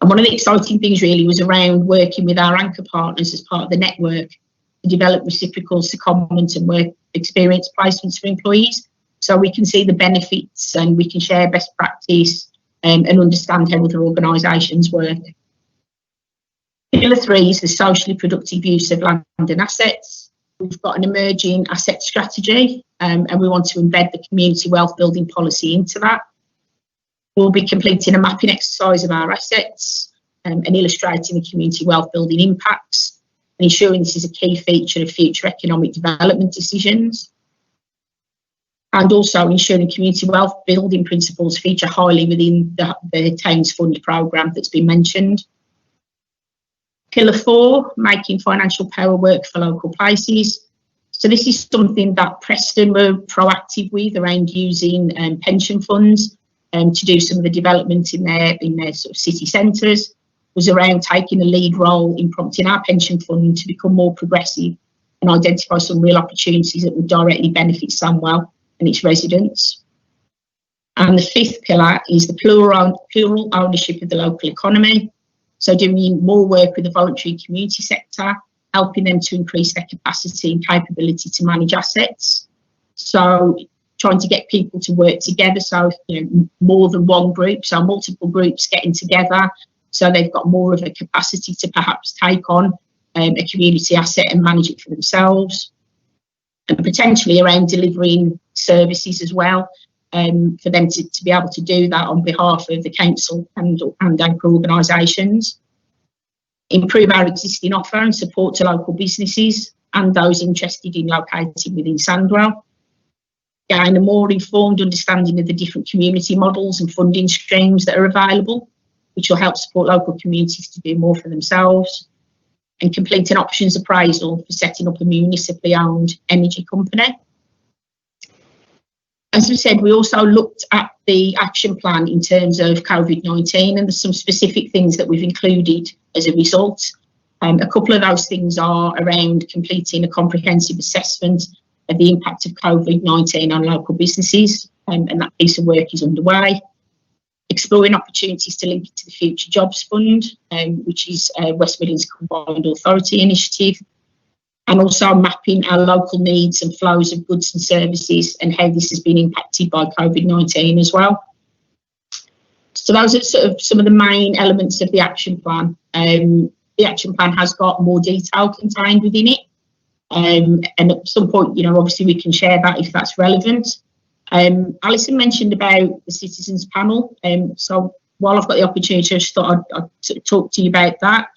And one of the exciting things really was around working with our anchor partners as part of the network to develop reciprocal secondment and work experience placements for employees, so we can see the benefits and we can share best practice and understand how other organisations work. Pillar 3 is the socially productive use of land and assets. We've got an emerging asset strategy and we want to embed the community wealth building policy into that. We'll be completing a mapping exercise of our assets and illustrating the community wealth building impacts and ensuring this is a key feature of future economic development decisions. And also ensuring community wealth building principles feature highly within the Towns Fund programme that's been mentioned. Pillar 4, making financial power work for local places. So this is something that Preston were proactive with around using pension funds to do some of the development in their sort of city centres, was around taking a lead role in prompting our pension fund to become more progressive and identify some real opportunities that would directly benefit Sandwell and its residents. And the 5th pillar is the plural ownership of the local economy. So doing more work with the voluntary community sector, helping them to increase their capacity and capability to manage assets. So trying to get people to work together, so more than one group, so multiple groups getting together so they've got more of a capacity to perhaps take on a community asset and manage it for themselves, and potentially around delivering services as well, for them to be able to do that on behalf of the council and anchor organisations. Improve our existing offer and support to local businesses and those interested in locating within Sandwell. Gain a more informed understanding of the different community models and funding streams that are available, which will help support local communities to do more for themselves. And complete an options appraisal for setting up a municipally owned energy company. As we said, we also looked at the action plan in terms of COVID-19, and there's some specific things that we've included as a result. A couple of those things are around completing a comprehensive assessment of the impact of COVID-19 on local businesses, and that piece of work is underway. Exploring opportunities to link it to the Future Jobs Fund, which is a West Midlands Combined Authority initiative, and also mapping our local needs and flows of goods and services and how this has been impacted by COVID-19 as well. So those are sort of some of the main elements of the action plan. The action plan has got more detail contained within it, and at some point, obviously we can share that if that's relevant. Alison mentioned about the citizens panel, so while I've got the opportunity, I just thought I'd sort of talk to you about that.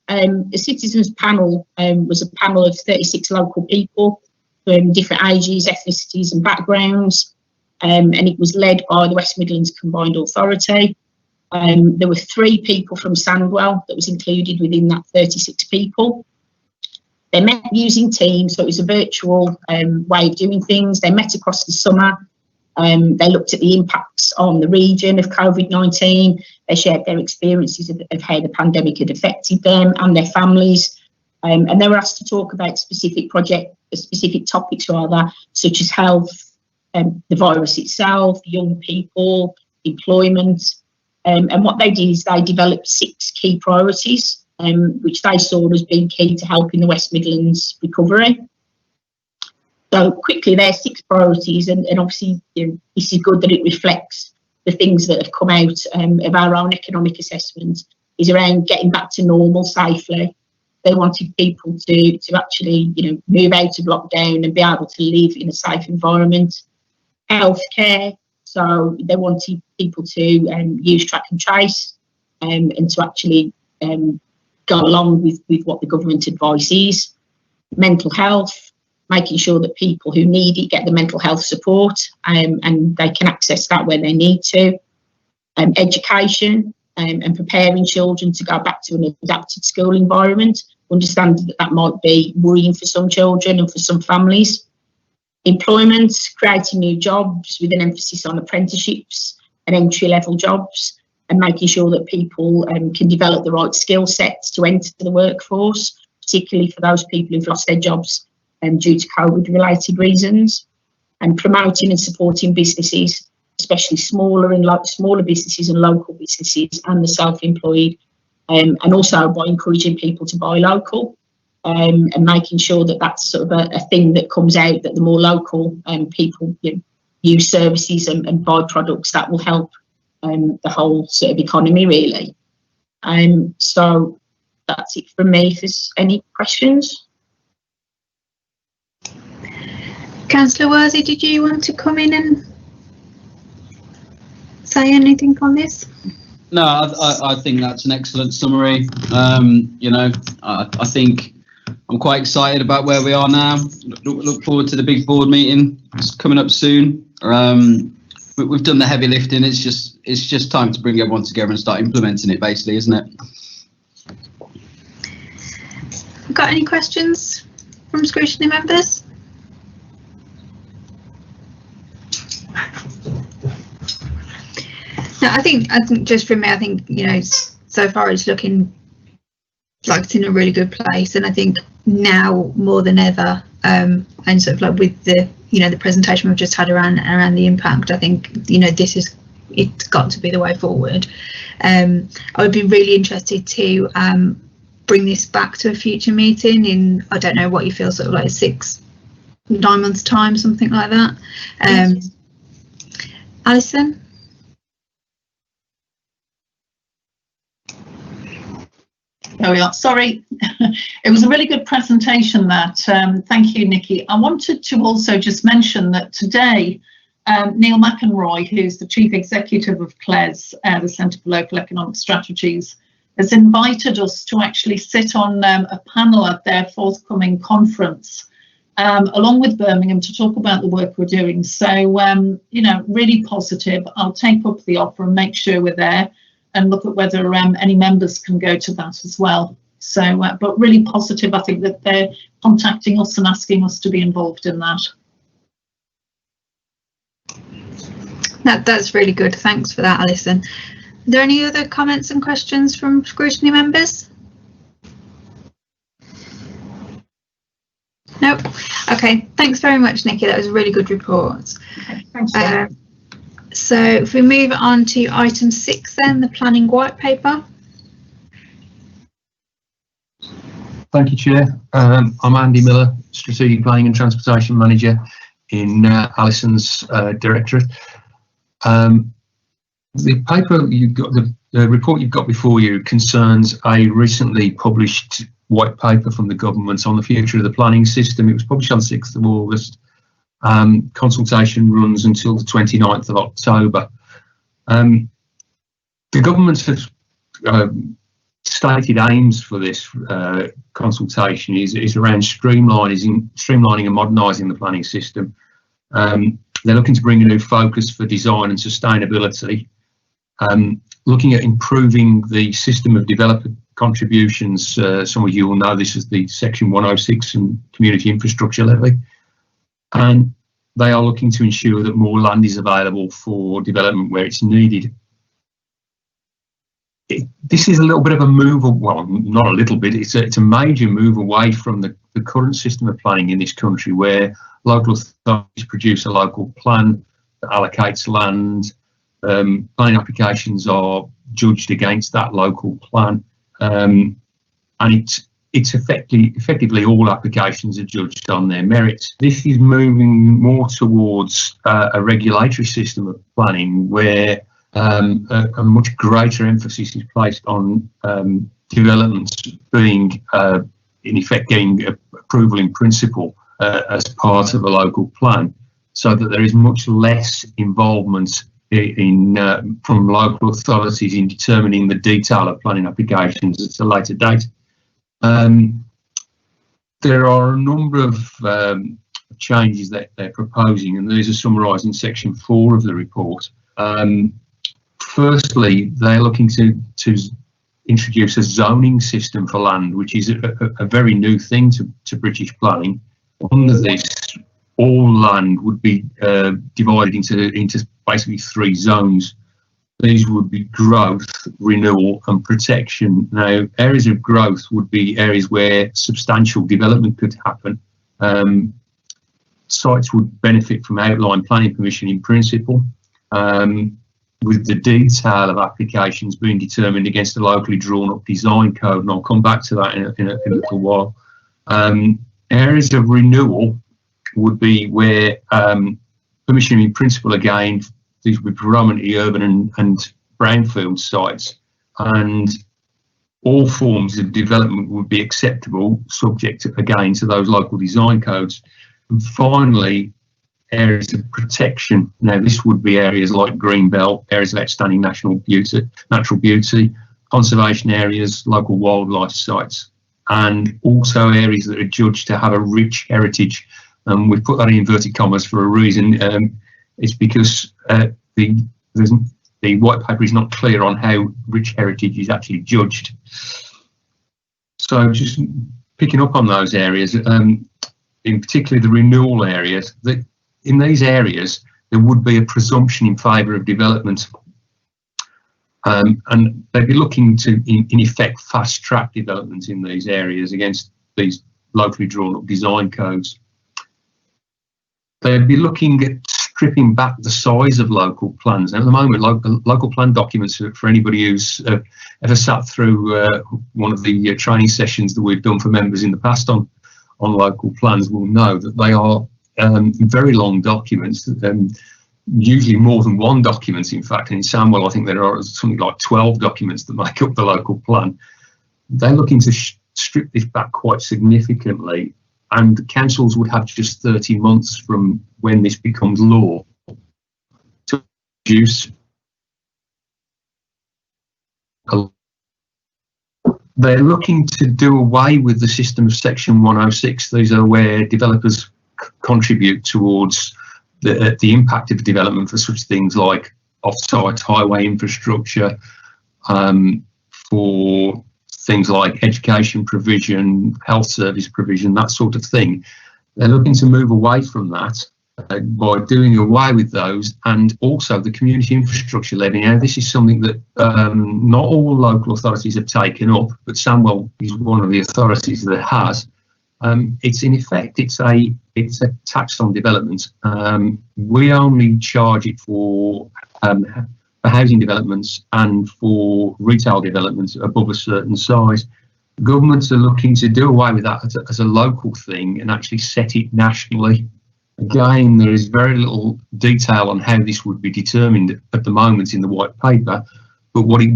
The citizens panel was a panel of 36 local people from different ages, ethnicities and backgrounds, and it was led by the West Midlands Combined Authority. There were 3 people from Sandwell that was included within that 36 people. They met using Teams, so it was a virtual way of doing things. They met across the summer. They looked at the impacts on the region of COVID-19. They shared their experiences of how the pandemic had affected them and their families. And they were asked to talk about specific topics, such as health, the virus itself, young people, employment. And what they did is they developed 6 key priorities, which they saw as being key to helping the West Midlands recovery. So quickly, there are 6 priorities, and obviously this is good that it reflects the things that have come out of our own economic assessment, is around getting back to normal safely. They wanted people to actually move out of lockdown and be able to live in a safe environment. Healthcare, so they wanted people to use track and trace and to actually go along with what the government advice is. Mental health, making sure that people who need it get the mental health support and they can access that where they need to. Education and preparing children to go back to an adapted school environment, understanding that might be worrying for some children and for some families. Employment, creating new jobs with an emphasis on apprenticeships and entry-level jobs, and making sure that people can develop the right skill sets to enter the workforce, particularly for those people who've lost their jobs due to COVID-related reasons. And promoting and supporting businesses, especially smaller businesses and local businesses and the self-employed, and also by encouraging people to buy local. And making sure that that's sort of a thing that comes out, that the more local people use services and buy products, that will help the whole sort of economy, really. So that's it from me. If there's any questions. Councillor Worsley, did you want to come in and say anything on this? No, I think that's an excellent summary. I think I'm quite excited about where we are now. Look forward to the big board meeting. It's coming up soon. We've done the heavy lifting. It's just time to bring everyone together and start implementing it, basically, isn't it? Got any questions from Scrutiny members? No, I think just for me, I think so far it's looking like it's in a really good place, and I think now more than ever, and sort of like with the the presentation we've just had around the impact, I think it's got to be the way forward. I would be really interested to bring this back to a future meeting in, I don't know what you feel, sort of like 6-9 months time, something like that. Alison? there we are. Sorry, it was a really good presentation that. Thank you, Nikki. I wanted to also just mention that today, Neil McEnroy, who's the Chief Executive of CLES, the Centre for Local Economic Strategies, has invited us to actually sit on a panel at their forthcoming conference, along with Birmingham, to talk about the work we're doing. So, you know, really positive. I'll take up the offer and make sure we're there and look at whether any members can go to that as well. So, but really positive, I think, that they're contacting us and asking us to be involved in that. That's really good. Thanks for that, Alison. Are there any other comments and questions from Scrutiny members? Nope. Okay, thanks very much, Nikki. That was a really good report. Okay, thanks. So if we move on to item 6 then, the planning white paper. Thank you, Chair. I'm Andy Miller, Strategic Planning and Transportation Manager in Alison's Directorate. The paper you've got, the report you've got before you concerns a recently published white paper from the government on the future of the planning system. It was published on the 6th of August. Consultation runs until the 29th of October. The government has stated aims for this consultation is around streamlining and modernising the planning system. They're looking to bring a new focus for design and sustainability, looking at improving the system of developer contributions. Some of you will know this is the Section 106 and Community Infrastructure Levy. And they are looking to ensure that more land is available for development where it's needed. This is a little bit of a move, well, not a little bit, it's a major move away from the current system of planning in this country, where local authorities produce a local plan that allocates land. Planning applications are judged against that local plan, and it's effectively all applications are judged on their merits. This is moving more towards a regulatory system of planning where a much greater emphasis is placed on developments being, in effect, getting approval in principle as part of a local plan, so that there is much less involvement from local authorities in determining the detail of planning applications at a later date. There are a number of changes that they're proposing, and these are summarised in section 4 of the report. Firstly, they're looking to introduce a zoning system for land, which is a very new thing to British planning. Under this, all land would be divided into basically 3 zones. These would be growth, renewal and protection. Now, areas of growth would be areas where substantial development could happen. Sites would benefit from outline planning permission in principle, with the detail of applications being determined against a locally drawn up design code, and I'll come back to that in a little while. Areas of renewal would be where permission in principle, again, these would be predominantly urban and brownfield sites, and all forms of development would be acceptable, subject again to those local design codes. And finally, areas of protection. Now, this would be areas like green belt, areas of outstanding natural beauty, conservation areas, local wildlife sites, and also areas that are judged to have a rich heritage. And we've put that in inverted commas for a reason. It's because the white paper is not clear on how rich heritage is actually judged. So just picking up on those areas, in particular the renewal areas, that in these areas there would be a presumption in favour of development, and they'd be looking to in effect fast track development in these areas against these locally drawn up design codes. They'd be looking at stripping back the size of local plans. Now, at the moment, local plan documents, for anybody who's ever sat through one of the training sessions that we've done for members in the past on local plans, will know that they are very long documents, usually more than one document, in fact. And in Sandwell, I think there are something like 12 documents that make up the local plan. they're looking to strip this back quite significantly, and councils would have just 30 months from when this becomes law to reduce. They're looking to do away with the system of Section 106. These are where developers contribute towards the impact of development for such things like off-site highway infrastructure, for things like education provision, health service provision, that sort of thing. They're looking to move away from that by doing away with those, and also the community infrastructure levy. Now, this is something that not all local authorities have taken up, but Sandwell is one of the authorities that has. It's in effect, it's a tax on development. We only charge it for housing developments and for retail developments above a certain size. Governments are looking to do away with that as a local thing and actually set it nationally. Again, there is very little detail on how this would be determined at the moment in the white paper, but what it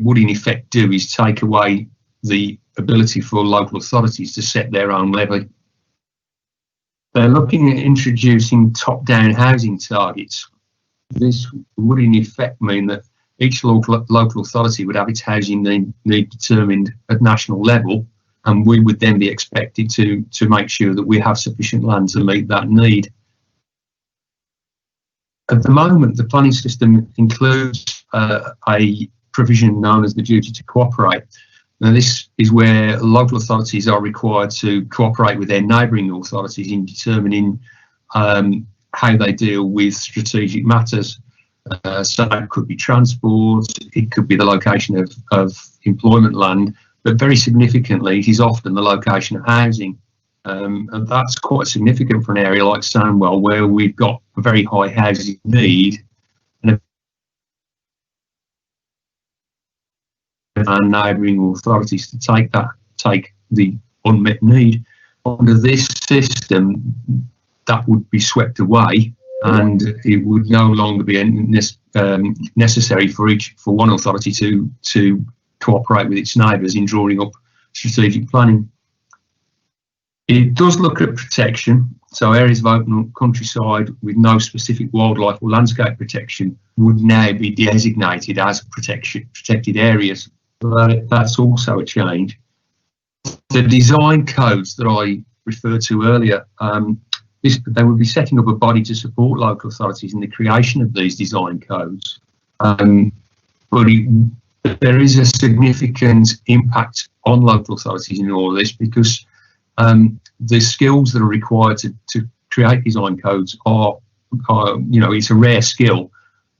would in effect do is take away the ability for local authorities to set their own levy. They're looking at introducing top-down housing targets. This would in effect mean that each local authority would have its housing need determined at national level, and we would then be expected to make sure that we have sufficient land to meet that need. At the moment, the planning system includes a provision known as the duty to cooperate. Now, this is where local authorities are required to cooperate with their neighbouring authorities in determining how they deal with strategic matters. So it could be transport, it could be the location of employment land, but very significantly, it is often the location of housing. And that's quite significant for an area like Sandwell, where we've got a very high housing need and neighbouring authorities to take the unmet need. Under this system, that would be swept away, and it would no longer be necessary for one authority to cooperate with its neighbours in drawing up strategic planning. It does look at protection, so areas of open countryside with no specific wildlife or landscape protection would now be designated as protected areas. But that's also a change. The design codes that I referred to earlier, they would be setting up a body to support local authorities in the creation of these design codes. But there is a significant impact on local authorities in all of this, because the skills that are required to create design codes are, it's a rare skill.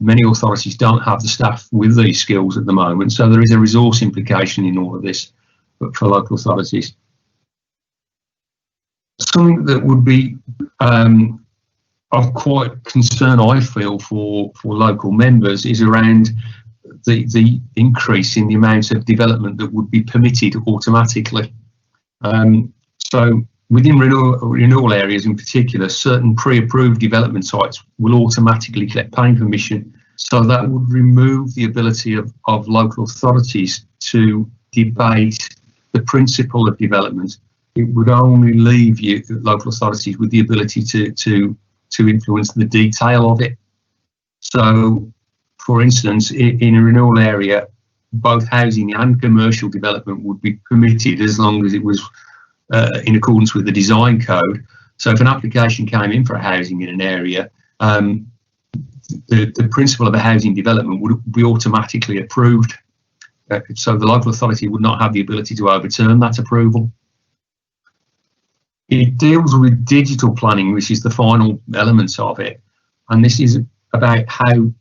Many authorities don't have the staff with these skills at the moment, so there is a resource implication in all of this for local authorities. Something that would be of quite concern, I feel, for local members is around the increase in the amount of development that would be permitted automatically. So within renewal areas in particular, certain pre-approved development sites will automatically collect planning permission. So that would remove the ability of local authorities to debate the principle of development. It would only leave local authorities with the ability to influence the detail of it. So, for instance, in a renewal area, both housing and commercial development would be permitted as long as it was in accordance with the design code. So if an application came in for a housing in an area, the principle of a housing development would be automatically approved. So the local authority would not have the ability to overturn that approval. It deals with digital planning, which is the final element of it. And this is about how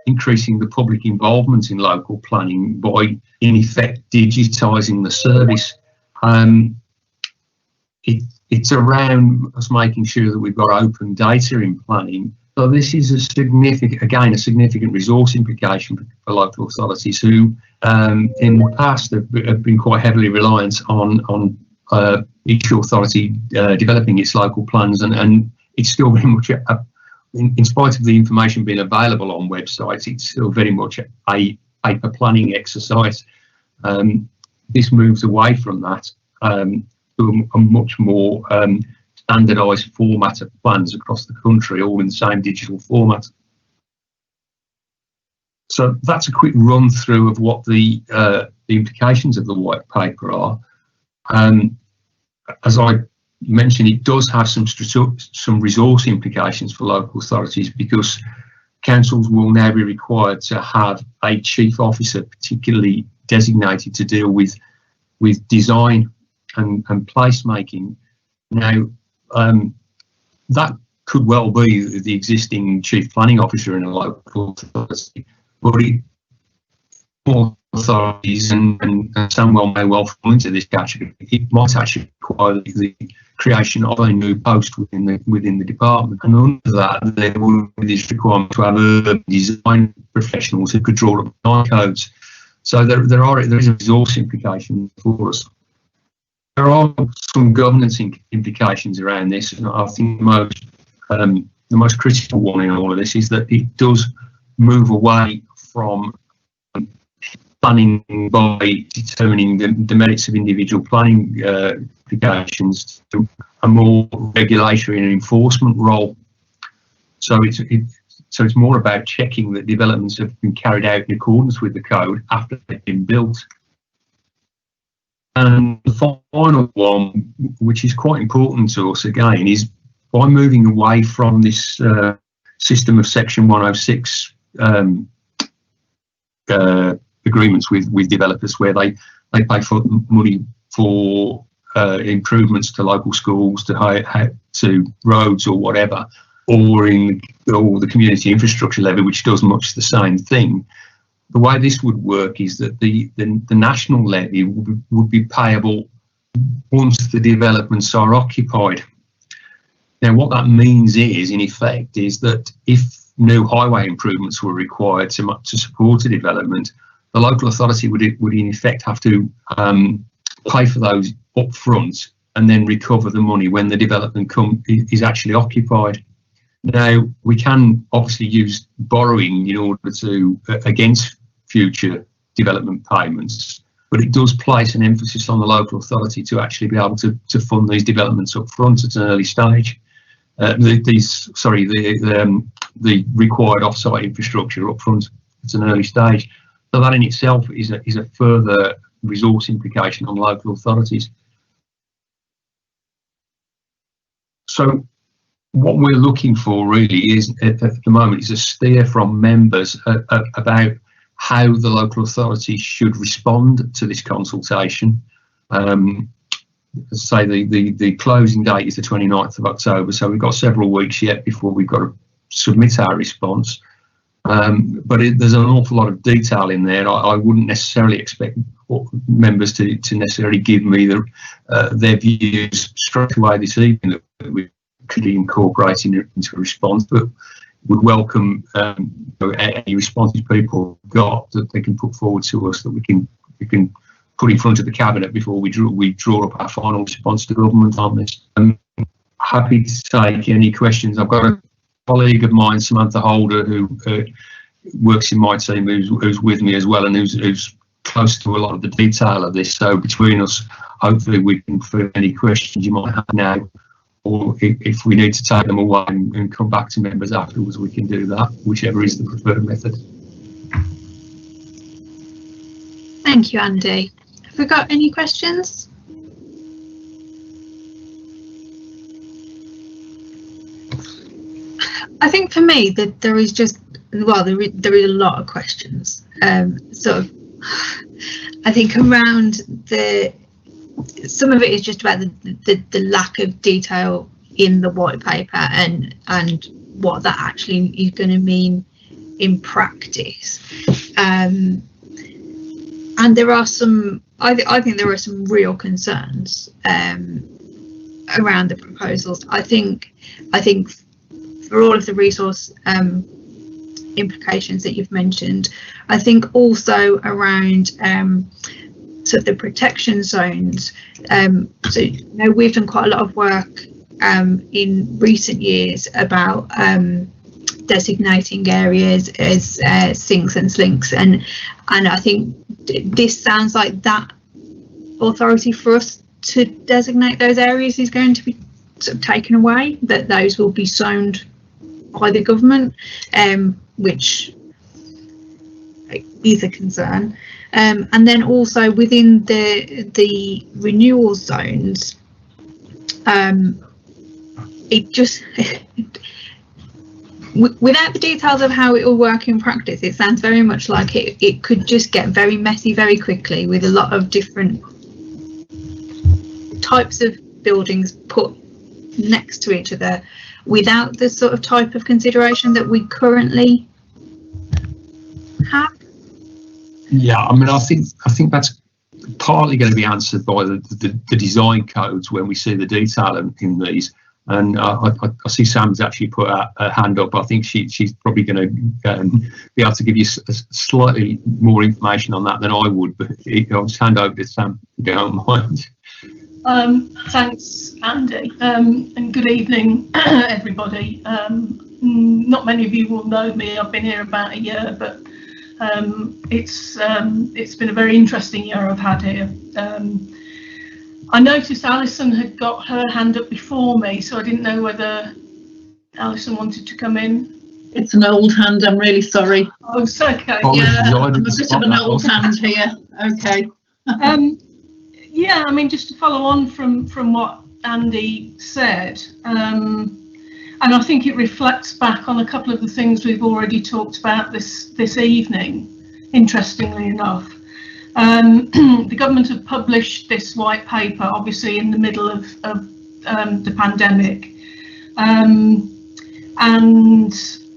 increasing the public involvement in local planning by, in effect, digitising the service. It's around us making sure that we've got open data in planning. So this is a significant resource implication for local authorities who, in the past, have been quite heavily reliant on each authority developing its local plans, and it's still very much, in spite of the information being available on websites, it's still very much a paper planning exercise. this moves away from that to a much more standardised format of plans across the country, all in the same digital format. So that's a quick run through of what the implications of the white paper are. As I mentioned, it does have some resource implications for local authorities, because councils will now be required to have a chief officer particularly designated to deal with design and placemaking. Now, that could well be the existing chief planning officer in a local authority, but more authorities, and Samuel may well fall into this category, it might actually require the creation of a new post within the department, and under that there will be this requirement to have urban design professionals who could draw up design codes. So there is a resource implication for us. There are some governance implications around this, and I think the most critical one in all of this is that it does move away from planning by determining the merits of individual planning applications to a more regulatory and enforcement role. So it's more about checking that developments have been carried out in accordance with the code after they've been built. And the final one, which is quite important to us again, is by moving away from this system of Section 106 agreements with developers, where they pay for money for improvements to local schools, to roads or whatever, or the community infrastructure levy, which does much the same thing. The way this would work is that the national levy would be payable once the developments are occupied. Now, what that means is, in effect, is that if new highway improvements were required to support a development, the local authority would in effect have to pay for those up front and then recover the money when the development is actually occupied. Now, we can obviously use borrowing in order to against future development payments, but it does place an emphasis on the local authority to actually be able to fund these developments up front at an early stage. The required off-site infrastructure up front at an early stage. So that in itself is a further resource implication on local authorities. So what we're looking for really is, at the moment, is a steer from members about how the local authority should respond to this consultation. Say the closing date is the 29th of October, so we've got several weeks yet before we've got to submit our response. But there's an awful lot of detail in there. I wouldn't necessarily expect members to necessarily give me their views straight away this evening that we could incorporate into a response, but would welcome any responses people got that they can put forward to us that we can put in front of the cabinet before we draw up our final response to government on this. I'm happy to take any questions. I've got a colleague of mine, Samantha Holder, who works in my team, who's with me as well, and who's close to a lot of the detail of this. So between us, hopefully we can fill any questions you might have now, or if we need to take them away and come back to members afterwards, we can do that, whichever is the preferred method. Thank you, Andy. Have we got any questions? I think for me that there is just, well, there is a lot of questions. Sort of, I think around some of it is just about the lack of detail in the white paper and what that actually is going to mean in practice. And there are some, I think there are some real concerns around the proposals. I think for all of the resource implications that you've mentioned, I think also around sort of the protection zones. So we've done quite a lot of work in recent years about designating areas as sinks and slinks, and I think this sounds like that authority for us to designate those areas is going to be sort of taken away, that those will be zoned by the government, which is a concern. And then also within the renewal zones, it just without the details of how it will work in practice, it sounds very much like it could just get very messy very quickly, with a lot of different types of buildings put next to each other without the sort of type of consideration that we currently have. Yeah, I mean, I think that's partly going to be answered by the design codes when we see the detail in these. And I see Sam's actually put a hand up. I think she's probably going to be able to give you slightly more information on that than I would. But I'll just hand over to Sam, if you don't mind. Thanks, Andy, and good evening, everybody. Not many of you will know me. I've been here about a year, but it's been a very interesting year I've had here. I noticed Alison had got her hand up before me, so I didn't know whether Alison wanted to come in. It's an old hand, I'm really sorry. Oh, it's okay. Yeah, I'm a bit of an old hand here. Okay. Yeah, I mean, just to follow on from what Andy said, and I think it reflects back on a couple of the things we've already talked about this evening, interestingly enough. The government have published this white paper, obviously in the middle of the pandemic, and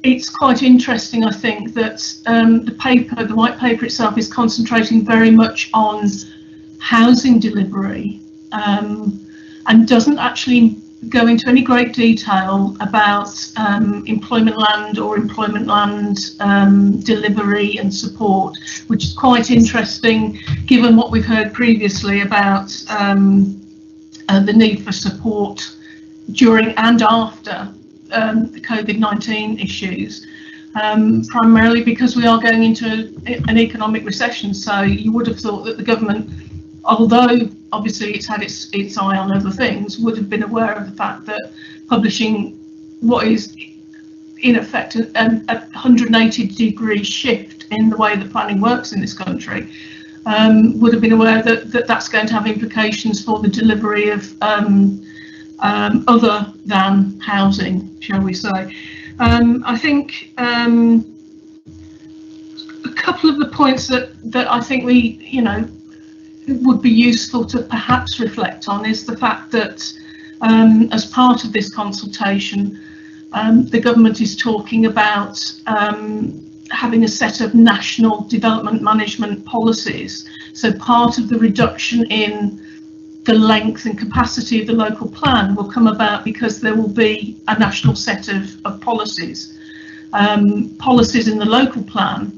it's quite interesting, I think, that the white paper itself is concentrating very much on housing delivery, and doesn't actually go into any great detail about employment land or employment land delivery and support, which is quite interesting given what we've heard previously about the need for support during and after the COVID-19 issues, primarily because we are going into an economic recession. So you would have thought that the government, although obviously it's had its eye on other things, would have been aware of the fact that publishing what is in effect a 180-degree shift in the way that planning works in this country, would have been aware that that's going to have implications for the delivery of other than housing, shall we say. I think a couple of the points that I think would be useful to perhaps reflect on is the fact that as part of this consultation, the government is talking about having a set of national development management policies. So part of the reduction in the length and capacity of the local plan will come about because there will be a national set of policies. Policies in the local plan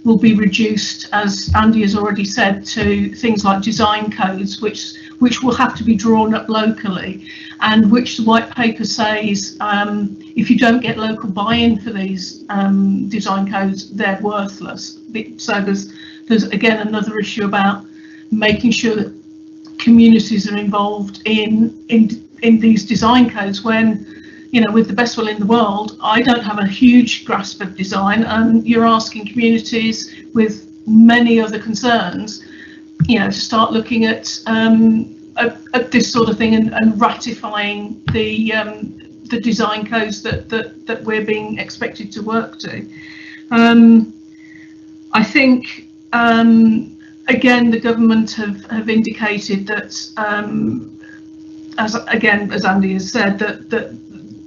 will be reduced, as Andy has already said, to things like design codes, which will have to be drawn up locally, and which the white paper says if you don't get local buy-in for these design codes, they're worthless. So there's again another issue about making sure that communities are involved in these design codes when, with the best will in the world, I don't have a huge grasp of design, and you're asking communities with many other concerns, to start looking at this sort of thing and ratifying the design codes that we're being expected to work to. I think again, the government have indicated that, as Andy has said, that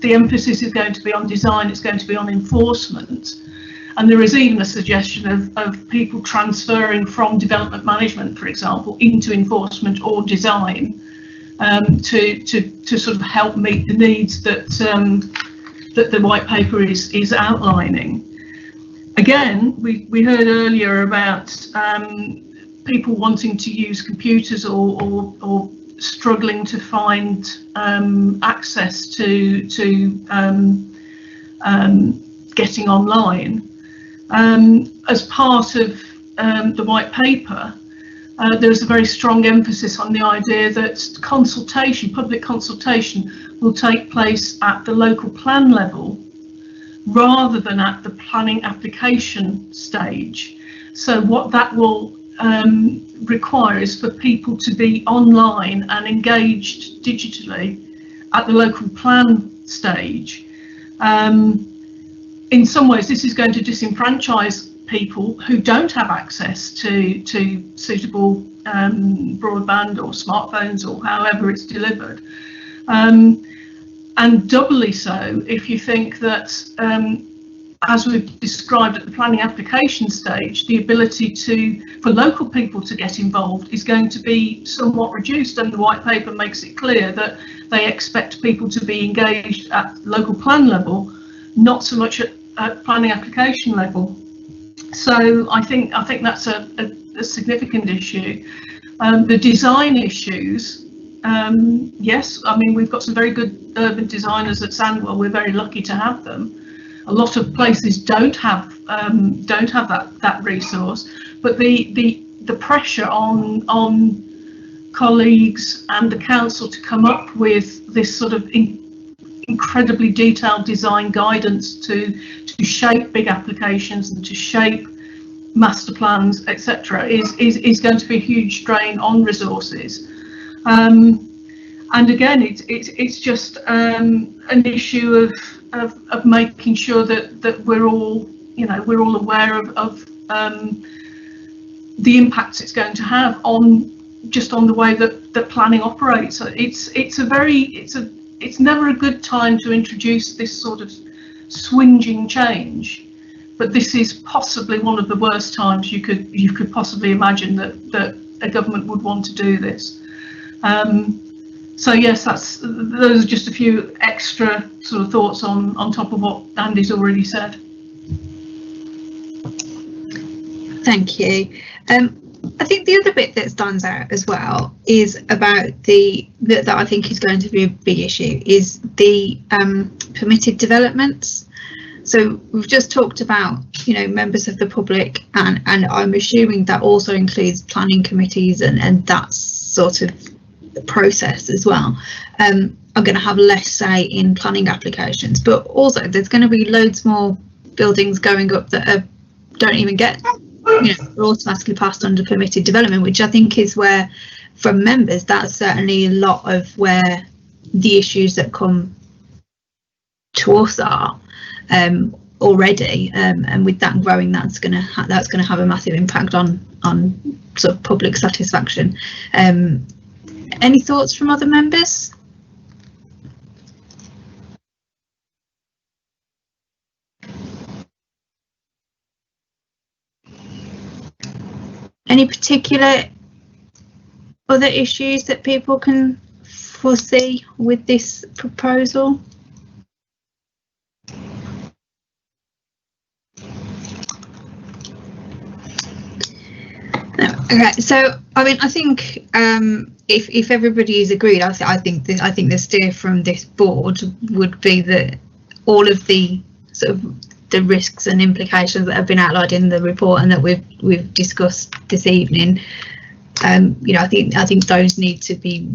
the emphasis is going to be on design, it's going to be on enforcement. And there is even a suggestion of people transferring from development management, for example, into enforcement or design to sort of help meet the needs that the white paper is outlining. Again, we heard earlier about people wanting to use computers or struggling to find access to getting online. As part of the white paper, there's a very strong emphasis on the idea that consultation, public consultation, will take place at the local plan level rather than at the planning application stage. So what that will require is for people to be online and engaged digitally at the local plan stage. In some ways, this is going to disenfranchise people who don't have access to suitable broadband or smartphones or however it's delivered. And doubly so if you think that, as we've described at the planning application stage, the ability for local people to get involved is going to be somewhat reduced, and the white paper makes it clear that they expect people to be engaged at local plan level, not so much at planning application level. So I think that's a significant issue. The design issues, yes, I mean, we've got some very good urban designers at Sandwell. We're very lucky to have them. A lot of places don't have that resource, but the pressure on colleagues and the council to come up with this sort of incredibly detailed design guidance to shape big applications and to shape master plans, etc., is going to be a huge drain on resources. And again, it's just an issue of making sure that we're all aware of the impacts it's going to have on the way that planning operates. It's never a good time to introduce this sort of swinging change, but this is possibly one of the worst times you could possibly imagine that a government would want to do this. So yes, those are just a few extra sort of thoughts on top of what Andy's already said. Thank you. I think the other bit that stands out as well is about that I think is going to be a big issue is the permitted developments. So we've just talked about, members of the public, and I'm assuming that also includes planning committees and that sort of process as well. Are going to have less say in planning applications, but also there's going to be loads more buildings going up that don't even get automatically passed under permitted development, which I think is where, from members, that's certainly a lot of where the issues that come to us are already, and with that growing, that's going to have a massive impact on sort of public satisfaction. Any thoughts from other members? Any particular other issues that people can foresee with this proposal? Okay, so I mean, I think if everybody is agreed, I think the steer from this board would be that all of the sort of the risks and implications that have been outlined in the report and that we've discussed this evening, I think those need to be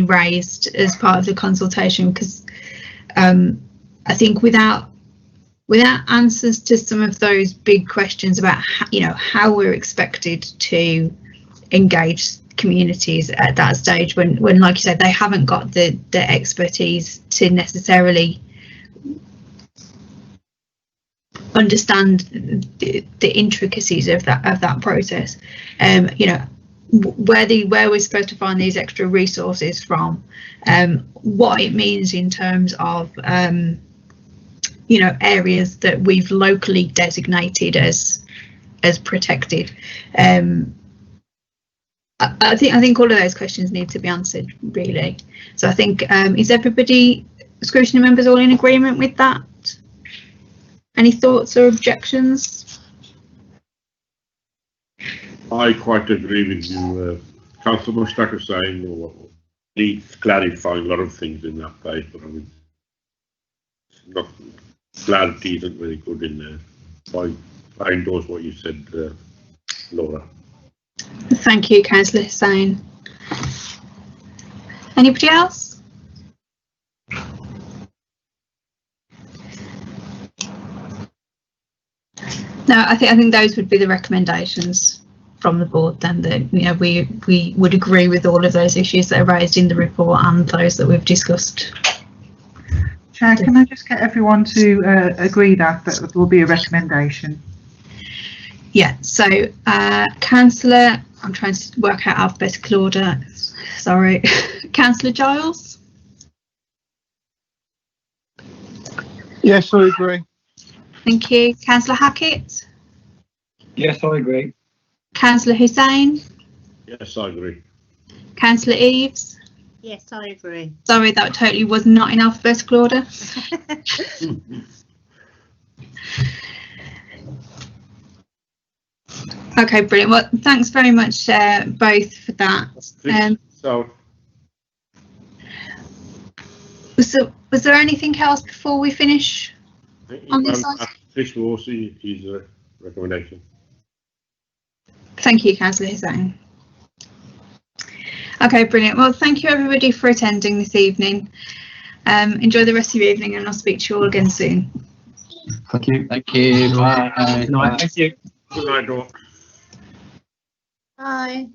raised as part of the consultation, because I think without answers to some of those big questions about how we're expected to engage communities at that stage, when like you said, they haven't got the expertise to necessarily understand the intricacies of that process, where we're supposed to find these extra resources from, what it means in terms of areas that we've locally designated as protected. I think all of those questions need to be answered, really. So I think, is everybody, scrutiny members, all in agreement with that? Any thoughts or objections? I quite agree with you. Councillor Mushtaq is saying needs clarifying a lot of things in that paper. I mean, clarity isn't very good in there. I endorse what you said, Laura. Thank you, Councillor Hussain. Anybody else? No, I think those would be the recommendations from the board. Then that we would agree with all of those issues that are raised in the report and those that we've discussed. Chair, can I just get everyone to agree that there will be a recommendation? Yeah. So, Councillor, I'm trying to work out alphabetical order. Sorry, Councillor Giles. Yes, I agree. Thank you. Councillor Hackett. Yes, I agree. Councillor Hussain. Yes, I agree. Councillor Eves. Yes, I agree. Sorry, that totally was not in alphabetical order. Okay, brilliant. Well, thanks very much both for that. So was there anything else before we finish on this item? Fish Water is a recommendation. Thank you, Councillor Hussain. Okay, brilliant. Well, thank you everybody for attending this evening. Enjoy the rest of your evening, and I'll speak to you all again soon. Thank you. Thank you. Bye. Thank you. Good night, all. Bye.